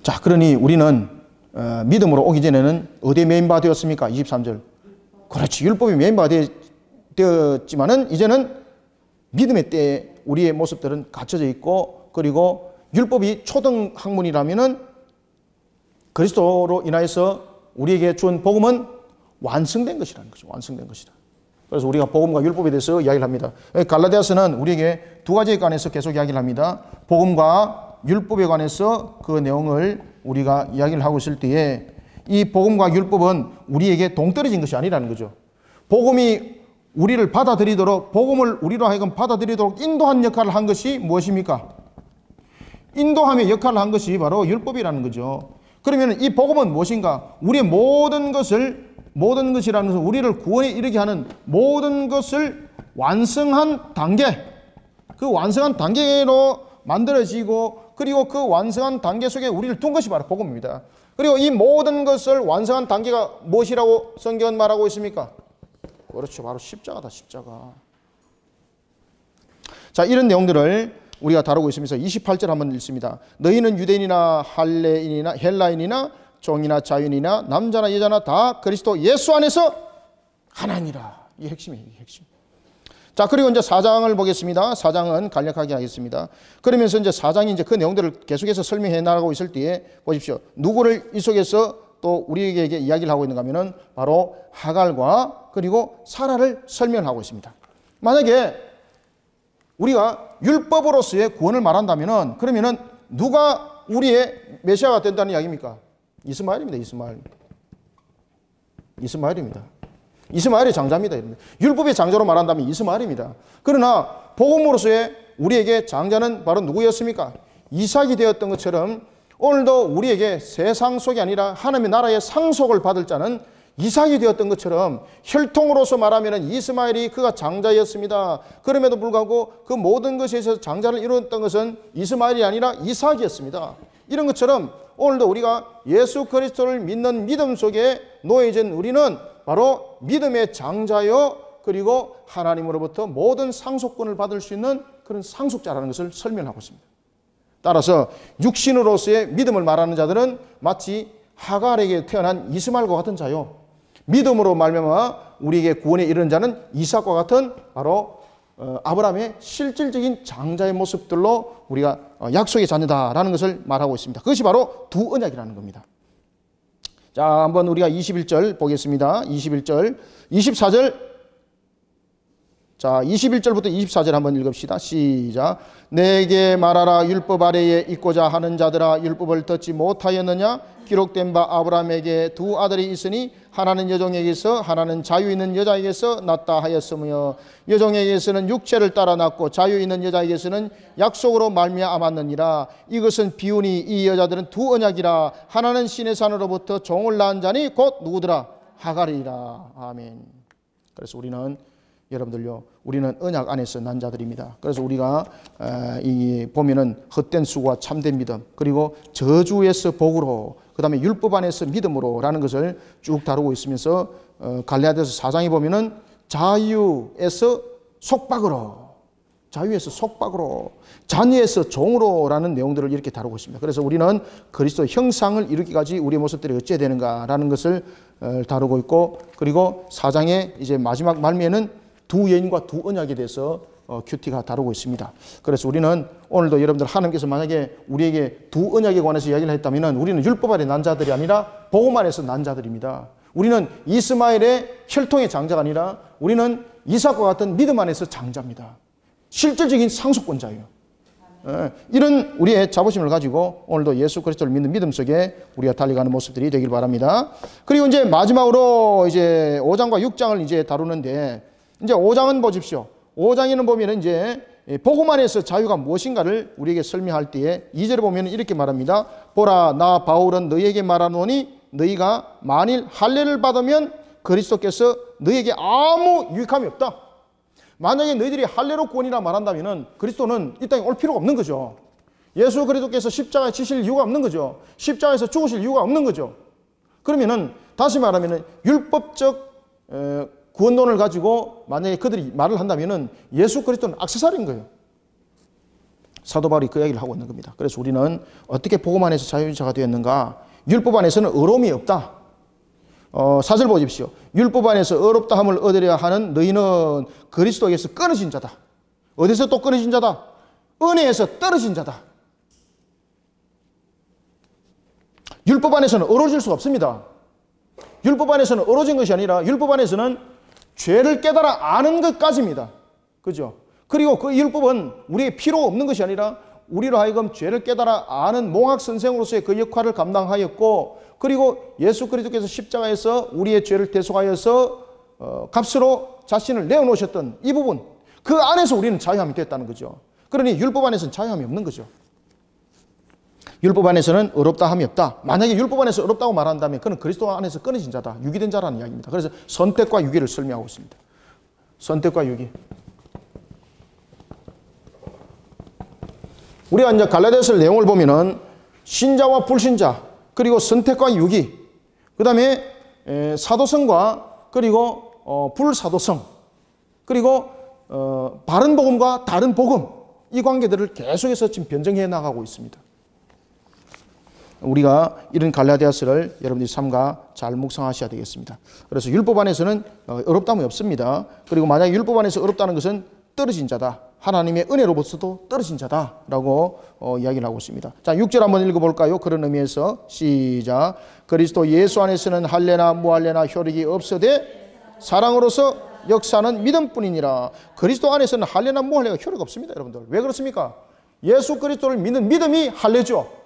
S1: 자, 그러니 우리는 믿음으로 오기 전에는 어디에 메인바 되었습니까? 23절. 그렇지, 율법이 메인바 되었지만은 이제는 믿음의 때에 우리의 모습들은 갖춰져 있고, 그리고 율법이 초등 학문이라면은 그리스도로 인하여서 우리에게 준 복음은 완성된 것이라는 거죠. 완성된 것이다. 그래서 우리가 복음과 율법에 대해서 이야기를 합니다. 갈라디아서는 우리에게 두 가지에 관해서 계속 이야기를 합니다. 복음과 율법에 관해서 그 내용을 우리가 이야기를 하고 있을 때에 이 복음과 율법은 우리에게 동떨어진 것이 아니라는 거죠. 복음이 우리를 받아들이도록, 복음을 우리로 하여금 받아들이도록 인도한 역할을 한 것이 무엇입니까? 인도함의 역할을 한 것이 바로 율법이라는 거죠. 그러면 이 복음은 무엇인가? 우리의 모든 것이라는 것은 우리를 구원에 이르게 하는 모든 것을 완성한 단계, 그 완성한 단계로 만들어지고, 그리고 그 완성한 단계 속에 우리를 둔 것이 바로 복음입니다. 그리고 이 모든 것을 완성한 단계가 무엇이라고 성경은 말하고 있습니까? 그렇죠. 바로 십자가다, 십자가. 자, 이런 내용들을 우리가 다루고 있으면서 28절 한번 읽습니다. 너희는 유대인이나 할례인이나 헬라인이나 종이나 자유인이나 남자나 여자나 다 그리스도 예수 안에서 하나니라. 이 핵심이에요. 이 핵심. 자, 그리고 이제 4장을 보겠습니다. 4장은 간략하게 하겠습니다. 그러면서 이제 4장이 이제 그 내용들을 계속해서 설명해 나가고 있을 때에 보십시오. 누구를 이 속에서 또 우리에게 이야기를 하고 있는가 하면은 바로 하갈과 그리고 사라를 설명하고 있습니다. 만약에 우리가 율법으로서의 구원을 말한다면은, 그러면은 누가 우리의 메시아가 된다는 이야기입니까? 이스마엘입니다. 이스마엘입니다. 이스마엘의 장자입니다. 율법의 장자로 말한다면 이스마엘입니다. 그러나 복음으로서의 우리에게 장자는 바로 누구였습니까? 이삭이 되었던 것처럼 오늘도 우리에게 세상 속이 아니라 하나님의 나라의 상속을 받을 자는 이삭이 되었던 것처럼 혈통으로서 말하면 이스마엘이 그가 장자였습니다. 그럼에도 불구하고 그 모든 것에 있어서 장자를 이루었던 것은 이스마엘이 아니라 이삭이었습니다. 이런 것처럼 오늘도 우리가 예수 그리스도를 믿는 믿음 속에 놓여진 우리는 바로 믿음의 장자요, 그리고 하나님으로부터 모든 상속권을 받을 수 있는 그런 상속자라는 것을 설명하고 있습니다. 따라서 육신으로서의 믿음을 말하는 자들은 마치 하갈에게 태어난 이스마엘과 같은 자요, 믿음으로 말미암아 우리에게 구원에 이르는 자는 이삭과 같은 바로 아브라함의 실질적인 장자의 모습들로 우리가 약속의 자녀다라는 것을 말하고 있습니다. 그것이 바로 두 언약이라는 겁니다. 자, 한번 우리가 21절 보겠습니다. 21절, 24절. 자, 21절부터 24절 한번 읽읍시다. 시작. 내게 말하라. 율법 아래에 있고자 하는 자들아, 율법을 듣지 못하였느냐? 기록된 바 아브라함에게 두 아들이 있으니 하나는 여종에게서 하나는 자유 있는 여자에게서 났다 하였으며 여종에게서는 육체를 따라 났고 자유 있는 여자에게서는 약속으로 말미암았느니라. 이것은 비유니 이 여자들은 두 언약이라. 하나는 신의 산으로부터 종을 낳은 자니 곧 누구더라? 하갈이라. 아멘. 그래서 여러분들요, 우리는 언약 안에서 난 자들입니다. 그래서 우리가 보면은 헛된 수고와 참된 믿음, 그리고 저주에서 복으로, 그 다음에 율법 안에서 믿음으로라는 것을 쭉 다루고 있으면서 갈라디아서 4장에 보면은 자유에서 속박으로, 자녀에서 종으로라는 내용들을 이렇게 다루고 있습니다. 그래서 우리는 그리스도 형상을 이루기까지 우리의 모습들이 어찌해야 되는가라는 것을 다루고 있고, 그리고 4장의 이제 마지막 말미에는 두 여인과 두 언약에 대해서 큐티가 다루고 있습니다. 그래서 우리는 오늘도 여러분들 하나님께서 만약에 우리에게 두 언약에 관해서 이야기를 했다면 우리는 율법 아래 난 자들이 아니라 복음 안에서 난 자들입니다. 우리는 이스마엘의 혈통의 장자가 아니라 우리는 이삭과 같은 믿음 안에서 장자입니다. 실질적인 상속권자예요. 이런 우리의 자부심을 가지고 오늘도 예수 그리스도를 믿는 믿음 속에 우리가 달려가는 모습들이 되길 바랍니다. 그리고 이제 마지막으로 이제 5장과 6장을 이제 다루는데, 이제 5장은 보십시오. 5장에는 보면 이제 복음 안에서 자유가 무엇인가를 우리에게 설명할 때에 2절에 보면 이렇게 말합니다. 보라, 나 바울은 너희에게 말하노니 너희가 만일 할례를 받으면 그리스도께서 너희에게 아무 유익함이 없다. 만약에 너희들이 할례로 구원이라 말한다면 그리스도는 이 땅에 올 필요가 없는 거죠. 예수 그리스도께서 십자가에 지실 이유가 없는 거죠. 십자가에서 죽으실 이유가 없는 거죠. 그러면은 다시 말하면 율법적 구원론을 가지고 만약에 그들이 말을 한다면은 예수 그리스도는 액세서리인 거예요. 사도 바울이 그 이야기를 하고 있는 겁니다. 그래서 우리는 어떻게 복음 안에서 자유자가 되었는가? 율법 안에서는 어려움이 없다. 4절 보십시오. 율법 안에서 어렵다 함을 얻으려 하는 너희는 그리스도에서 끊어진 자다. 어디서 또 끊어진 자다? 은혜에서 떨어진 자다. 율법 안에서는 어려워질 수가 없습니다. 율법 안에서는 어려워진 것이 아니라 율법 안에서는 죄를 깨달아 아는 것까지입니다. 그죠? 그리고 그 율법은 우리의 필요가 없는 것이 아니라 우리로 하여금 죄를 깨달아 아는 몽학 선생으로서의 그 역할을 감당하였고, 그리고 예수 그리스도께서 십자가에서 우리의 죄를 대속하여서 값으로 자신을 내어놓으셨던 이 부분, 그 안에서 우리는 자유함이 됐다는 거죠. 그러니 율법 안에서는 자유함이 없는 거죠. 율법 안에서는 어렵다 함이 없다. 만약에 율법 안에서 어렵다고 말한다면 그는 그리스도 안에서 끊어진 자다. 유기된 자라는 이야기입니다. 그래서 선택과 유기를 설명하고 있습니다. 선택과 유기. 우리가 이제 갈라디아서 내용을 보면은 신자와 불신자, 그리고 선택과 유기, 그 다음에 사도성과 그리고 불사도성, 그리고 바른 복음과 다른 복음, 이 관계들을 계속해서 지금 변정해 나가고 있습니다. 우리가 이런 갈라디아서를 여러분들이 삼가 잘 묵상하셔야 되겠습니다. 그래서 율법 안에서는 어렵다함이 없습니다. 그리고 만약 율법 안에서 어렵다는 것은 떨어진 자다. 하나님의 은혜로부터도 떨어진 자다라고 이야기를 하고 있습니다. 자, 6절 한번 읽어볼까요? 그런 의미에서 시작. 그리스도 예수 안에서는 할례나 무할례나 효력이 없으되 사랑으로서 역사는 믿음뿐이니라. 그리스도 안에서는 할례나 무할례가 효력 없습니다, 여러분들. 왜 그렇습니까? 예수 그리스도를 믿는 믿음이 할례죠.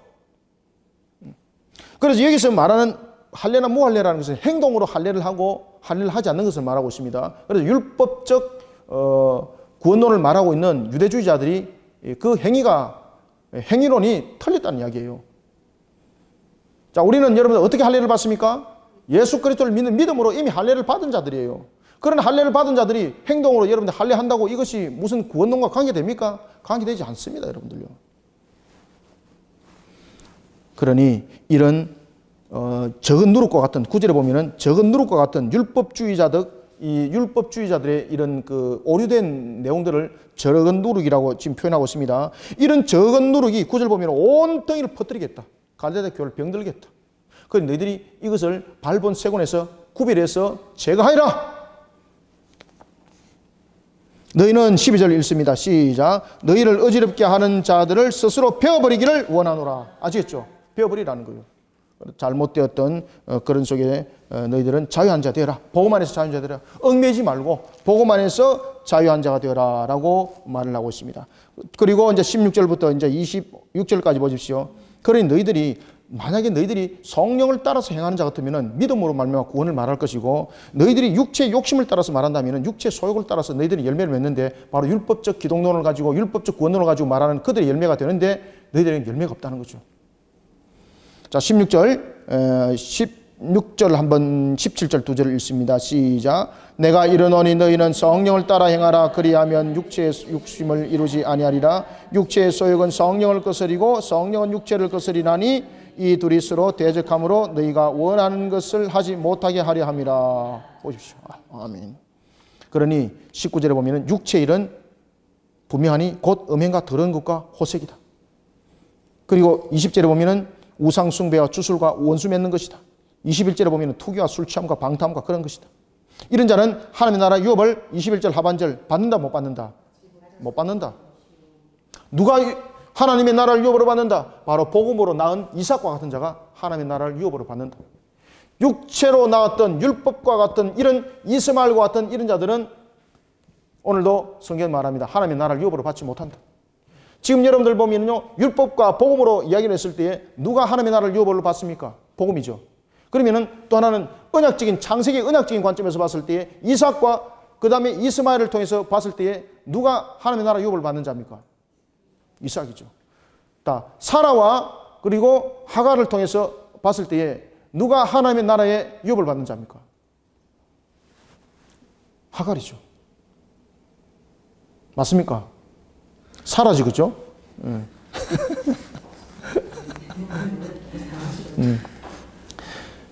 S1: 그래서 여기서 말하는 할례나 무할례라는 것은 행동으로 할례를 하고 할례를 하지 않는 것을 말하고 있습니다. 그래서 율법적 구원론을 말하고 있는 유대주의자들이 그 행위론이 틀렸다는 이야기예요. 자, 우리는 여러분들 어떻게 할례를 받습니까? 예수 그리스도를 믿는 믿음으로 이미 할례를 받은 자들이에요. 그런 할례를 받은 자들이 행동으로 여러분들 할례한다고 이것이 무슨 구원론과 관계됩니까? 관계되지 않습니다, 여러분들요. 그러니 이런 적은 누룩과 같은, 구절에 보면은 적은 누룩과 같은 이 율법주의자들의 이런 그 오류된 내용들을 적은 누룩이라고 지금 표현하고 있습니다. 이런 적은 누룩이 구절 보면 온 덩이를 퍼뜨리겠다. 갈라디아 교회를 병들겠다. 그래서 너희들이 이것을 발본 세곤에서 구별해서 제거하여라. 너희는 12절 읽습니다. 시작. 너희를 어지럽게 하는 자들을 스스로 베어버리기를 원하노라. 아시겠죠? 베어버리라는 거예요. 잘못되었던 그런 속에 너희들은 자유한 자 되어라. 복음 안에서 자유한 자 되어라. 얽매이지 말고 복음 안에서 자유한 자가 되어라 라고 말을 하고 있습니다. 그리고 이제 16절부터 이제 26절까지 보십시오. 그러니 너희들이 만약에 너희들이 성령을 따라서 행하는 자 같으면 믿음으로 말미암아 구원을 말할 것이고, 너희들이 육체의 욕심을 따라서 말한다면 육체의 소욕을 따라서 너희들이 열매를 맺는데 바로 율법적 기독론을 가지고 율법적 구원론을 가지고 말하는 그들의 열매가 되는데 너희들에게 열매가 없다는 거죠. 자, 16절 한번 17절 두 절을 읽습니다. 시작. 내가 이르노니 너희는 성령을 따라 행하라. 그리하면 육체의 욕심을 이루지 아니하리라. 육체의 소욕은 성령을 거스리고 성령은 육체를 거스리나니 이 둘이 서로 대적함으로 너희가 원하는 것을 하지 못하게 하려 함이라. 보십시오. 아멘. 그러니 19절에 보면 육체의 일은 분명하니 곧 음행과 더러운 것과 호색이다. 그리고 20절에 보면 우상 숭배와 주술과 원수 맺는 것이다. 21절에 보면 투기와 술 취함과 방탕함과 그런 것이다. 이런 자는 하나님의 나라 유업을 21절 하반절 받는다 못 받는다? 못 받는다. 누가 하나님의 나라를 유업으로 받는다? 바로 복음으로 낳은 이삭과 같은 자가 하나님의 나라를 유업으로 받는다. 육체로 낳았던 율법과 같은 이런 이스마엘과 같은 이런 자들은 오늘도 성경은 말합니다. 하나님의 나라를 유업으로 받지 못한다. 지금 여러분들 보면요, 율법과 복음으로 이야기를 했을 때에 누가 하나님의 나라를 유업으로 받습니까? 복음이죠. 그러면은 또 하나는 언약적인, 창세기 언약적인 관점에서 봤을 때에 이삭과 그 다음에 이스마엘을 통해서 봤을 때에 누가 하나님의 나라 유업을 받는 자입니까? 이삭이죠. 사라와 그리고 하갈을 통해서 봤을 때에 누가 하나님의 나라의 유업을 받는 자입니까? 하갈이죠. 맞습니까? 사라지, 그죠?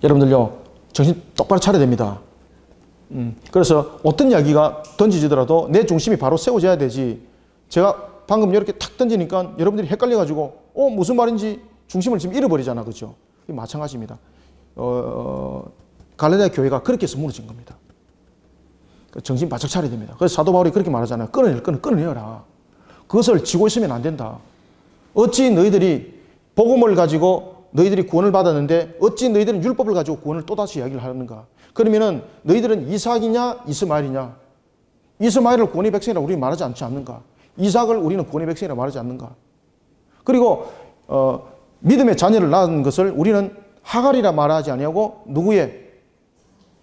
S1: 여러분들요, 정신 똑바로 차려야 됩니다. 그래서 어떤 이야기가 던지지더라도 내 중심이 바로 세워져야 되지. 제가 방금 이렇게 탁 던지니까 여러분들이 헷갈려가지고 무슨 말인지 중심을 지금 잃어버리잖아, 그죠? 마찬가지입니다. 갈라디아 교회가 그렇게 해서 무너진 겁니다. 정신 바짝 차려야 됩니다. 그래서 사도 바울이 그렇게 말하잖아요. 끊어내어라. 그것을 쥐고 있으면 안 된다. 어찌 너희들이 복음을 가지고 너희들이 구원을 받았는데 어찌 너희들은 율법을 가지고 구원을 또다시 이야기를 하는가? 그러면은 너희들은 이삭이냐 이스마엘이냐? 이스마엘을 구원의 백성이라고 우리는 말하지 않지 않는가? 이삭을 우리는 구원의 백성이라고 말하지 않는가? 그리고 믿음의 자녀를 낳은 것을 우리는 하갈이라 말하지 아니하고 누구의?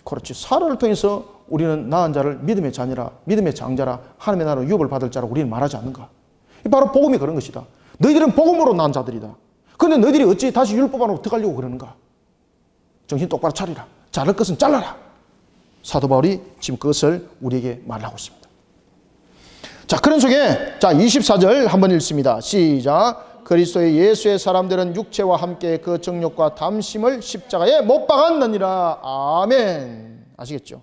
S1: 그렇지. 사라를 통해서 우리는 낳은 자를 믿음의 자녀라, 믿음의 장자라, 하나님의 나라로 유업을 받을 자라고 우리는 말하지 않는가? 바로 복음이 그런 것이다. 너희들은 복음으로 낳은 자들이다. 그런데 너희들이 어찌 다시 율법 안으로 들어가려고 그러는가? 정신 똑바로 차리라. 자를 것은 잘라라. 사도 바울이 지금 그것을 우리에게 말하고 있습니다. 자, 그런 속에 24절 한번 읽습니다. 시작. 그리스도의 예수의 사람들은 육체와 함께 그 정욕과 담심을 십자가에 못 박았느니라. 아멘. 아시겠죠?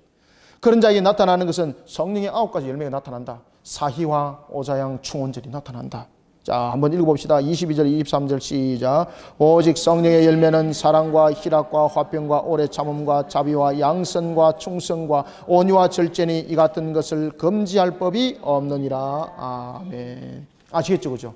S1: 그런 자에게 나타나는 것은 성령의 9가지 열매가 나타난다. 사희와 오자양 충원절이 나타난다. 자, 한번 읽어봅시다. 22절, 23절 시작. 오직 성령의 열매는 사랑과 희락과 화평과 오래 참음과 자비와 양선과 충성과 온유와 절제니 이 같은 것을 금지할 법이 없느니라. 아멘. 아시겠죠, 그죠?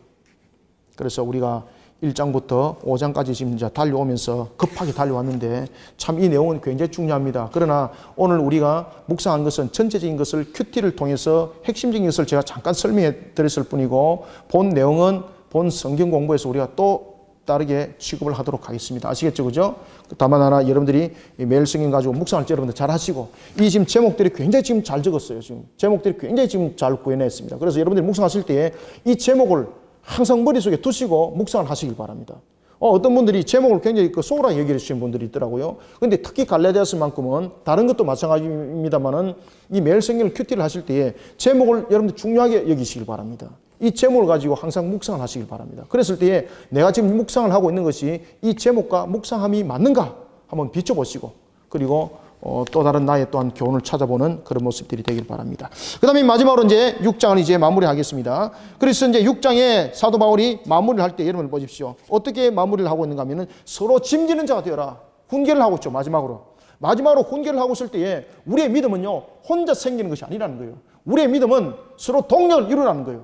S1: 그래서 우리가 1장부터 5장까지 지금 이제 달려오면서 급하게 달려왔는데 참 이 내용은 굉장히 중요합니다. 그러나 오늘 우리가 묵상한 것은 전체적인 것을 큐티를 통해서 핵심적인 것을 제가 잠깐 설명해 드렸을 뿐이고 본 내용은 본 성경 공부에서 우리가 또 다르게 취급을 하도록 하겠습니다. 아시겠죠, 그죠? 다만 하나 여러분들이 매일 성경 가지고 묵상할 때 여러분들 잘 하시고 이 지금 제목들이 굉장히 지금 잘 적었어요. 지금 제목들이 굉장히 지금 잘 구현했습니다. 그래서 여러분들이 묵상하실 때 이 제목을 항상 머릿속에 두시고 묵상을 하시길 바랍니다. 어떤 분들이 제목을 굉장히 소홀하게 얘기해 주시는 분들이 있더라고요. 근데 특히 갈라디아서만큼은 다른 것도 마찬가지입니다만은 이 매일 성경을 큐티를 하실 때에 제목을 여러분들 중요하게 여기시길 바랍니다. 이 제목을 가지고 항상 묵상을 하시길 바랍니다. 그랬을 때에 내가 지금 묵상을 하고 있는 것이 이 제목과 묵상함이 맞는가 한번 비춰보시고 그리고 또 다른 나의 또한 교훈을 찾아보는 그런 모습들이 되길 바랍니다. 그 다음에 마지막으로 이제 6장을 이제 마무리하겠습니다. 그래서 이제 6장에 사도 바울이 마무리를 할 때 여러분 보십시오. 어떻게 마무리를 하고 있는가 하면은 서로 짐지는 자가 되어라. 훈계를 하고 있죠, 마지막으로. 마지막으로 훈계를 하고 있을 때에 우리의 믿음은요, 혼자 생기는 것이 아니라는 거예요. 우리의 믿음은 서로 동력을 이루라는 거예요.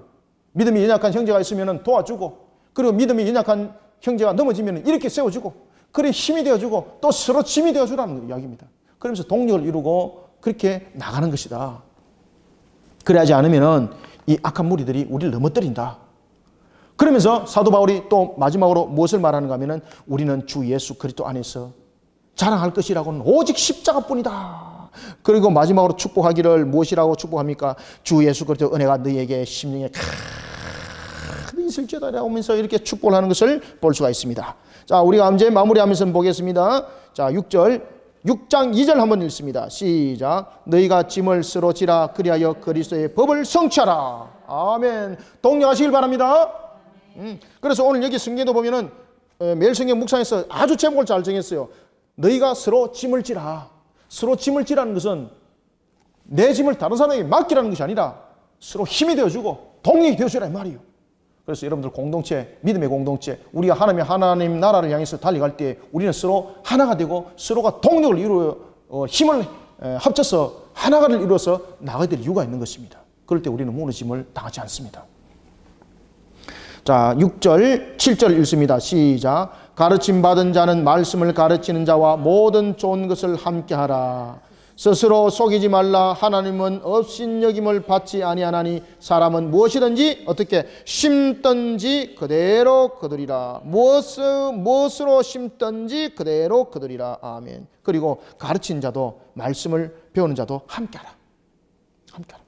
S1: 믿음이 연약한 형제가 있으면 도와주고, 그리고 믿음이 연약한 형제가 넘어지면 이렇게 세워주고, 그래 힘이 되어주고, 또 서로 짐이 되어주라는 이야기입니다. 그러면서 동력을 이루고 그렇게 나가는 것이다. 그래야지 않으면은 이 악한 무리들이 우리를 넘어뜨린다. 그러면서 사도 바울이 또 마지막으로 무엇을 말하는가 하면은 우리는 주 예수 그리스도 안에서 자랑할 것이라고는 오직 십자가뿐이다. 그리고 마지막으로 축복하기를 무엇이라고 축복합니까? 주 예수 그리스도 은혜가 너희에게 심령에 큰 있을지어다 하면서 이렇게 축복을 하는 것을 볼 수가 있습니다. 자, 우리가 이제 마무리하면서 보겠습니다. 자, 6장 2절 한번 읽습니다. 시작. 너희가 짐을 스스로 지라 그리하여 그리스도의 법을 성취하라. 아멘. 동력하시길 바랍니다. 그래서 오늘 여기 성경도 보면은 매일 성경 묵상에서 아주 제목을 잘 정했어요. 너희가 서로 짐을 지라. 서로 짐을 지라는 것은 내 짐을 다른 사람에게 맡기라는 것이 아니라 서로 힘이 되어주고 동력이 되어주라 이 말이에요. 그래서 여러분들 공동체, 믿음의 공동체, 우리가 하나님 나라를 향해서 달려갈 때 우리는 서로 하나가 되고 서로가 동력을 이루어 힘을 합쳐서 하나를 이루어서 나가야 될 이유가 있는 것입니다. 그럴 때 우리는 무너짐을 당하지 않습니다. 자, 6절, 7절 읽습니다. 시작. 가르침 받은 자는 말씀을 가르치는 자와 모든 좋은 것을 함께하라. 스스로 속이지 말라. 하나님은 업신여김을 받지 아니하나니 사람은 무엇이든지 어떻게 심든지 그대로 거두리라. 무엇으로 심든지 그대로 거두리라. 아멘. 그리고 가르치는 자도 말씀을 배우는 자도 함께하라. 함께하라.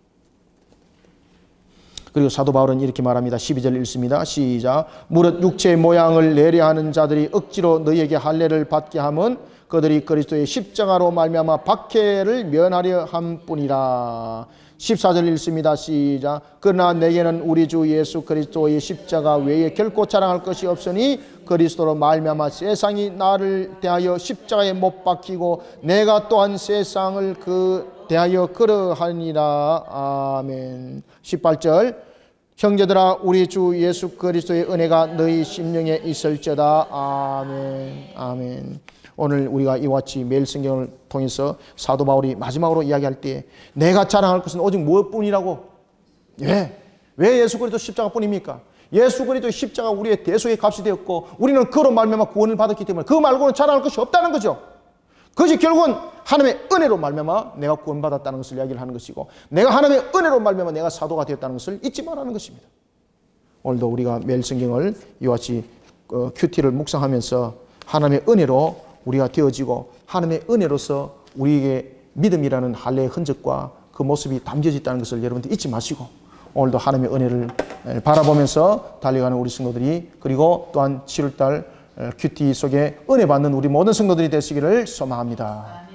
S1: 그리고 사도 바울은 이렇게 말합니다. 12절 읽습니다. 시작. 무릇 육체의 모양을 내려하는 자들이 억지로 너희에게 할례를 받게 함은 그들이 그리스도의 십자가로 말미암아 박해를 면하려 함뿐이라. 14절 읽습니다. 시작. 그러나 내게는 우리 주 예수 그리스도의 십자가 외에 결코 자랑할 것이 없으니 그리스도로 말미암아 세상이 나를 대하여 십자가에 못 박히고 내가 또한 세상을 대하여 그러하니라. 아멘. 18절. 형제들아 우리 주 예수 그리스도의 은혜가 너희 심령에 있을지어다. 아멘. 아멘. 오늘 우리가 이와 같이 매일 성경을 통해서 사도 바울이 마지막으로 이야기할 때 내가 자랑할 것은 오직 무엇뿐이라고? 왜 예수 그리스도 십자가뿐입니까? 예수 그리스도의 십자가 우리의 대속의 값이 되었고 우리는 그로 말미암아 구원을 받았기 때문에 그 말고는 자랑할 것이 없다는 거죠. 그것이 결국은 하나님의 은혜로 말미암아 내가 구원받았다는 것을 이야기를 하는 것이고 내가 하나님의 은혜로 말미암아 내가 사도가 되었다는 것을 잊지 말라는 것입니다. 오늘도 우리가 매일 성경을 이와 같이 큐티를 묵상하면서 하나님의 은혜로 우리가 되어지고 하나님의 은혜로서 우리에게 믿음이라는 할례의 흔적과 그 모습이 담겨져 있다는 것을 여러분들 잊지 마시고 오늘도 하나님의 은혜를 바라보면서 달려가는 우리 성도들이 그리고 또한 7월달 큐티 속에 은혜 받는 우리 모든 성도들이 되시기를 소망합니다.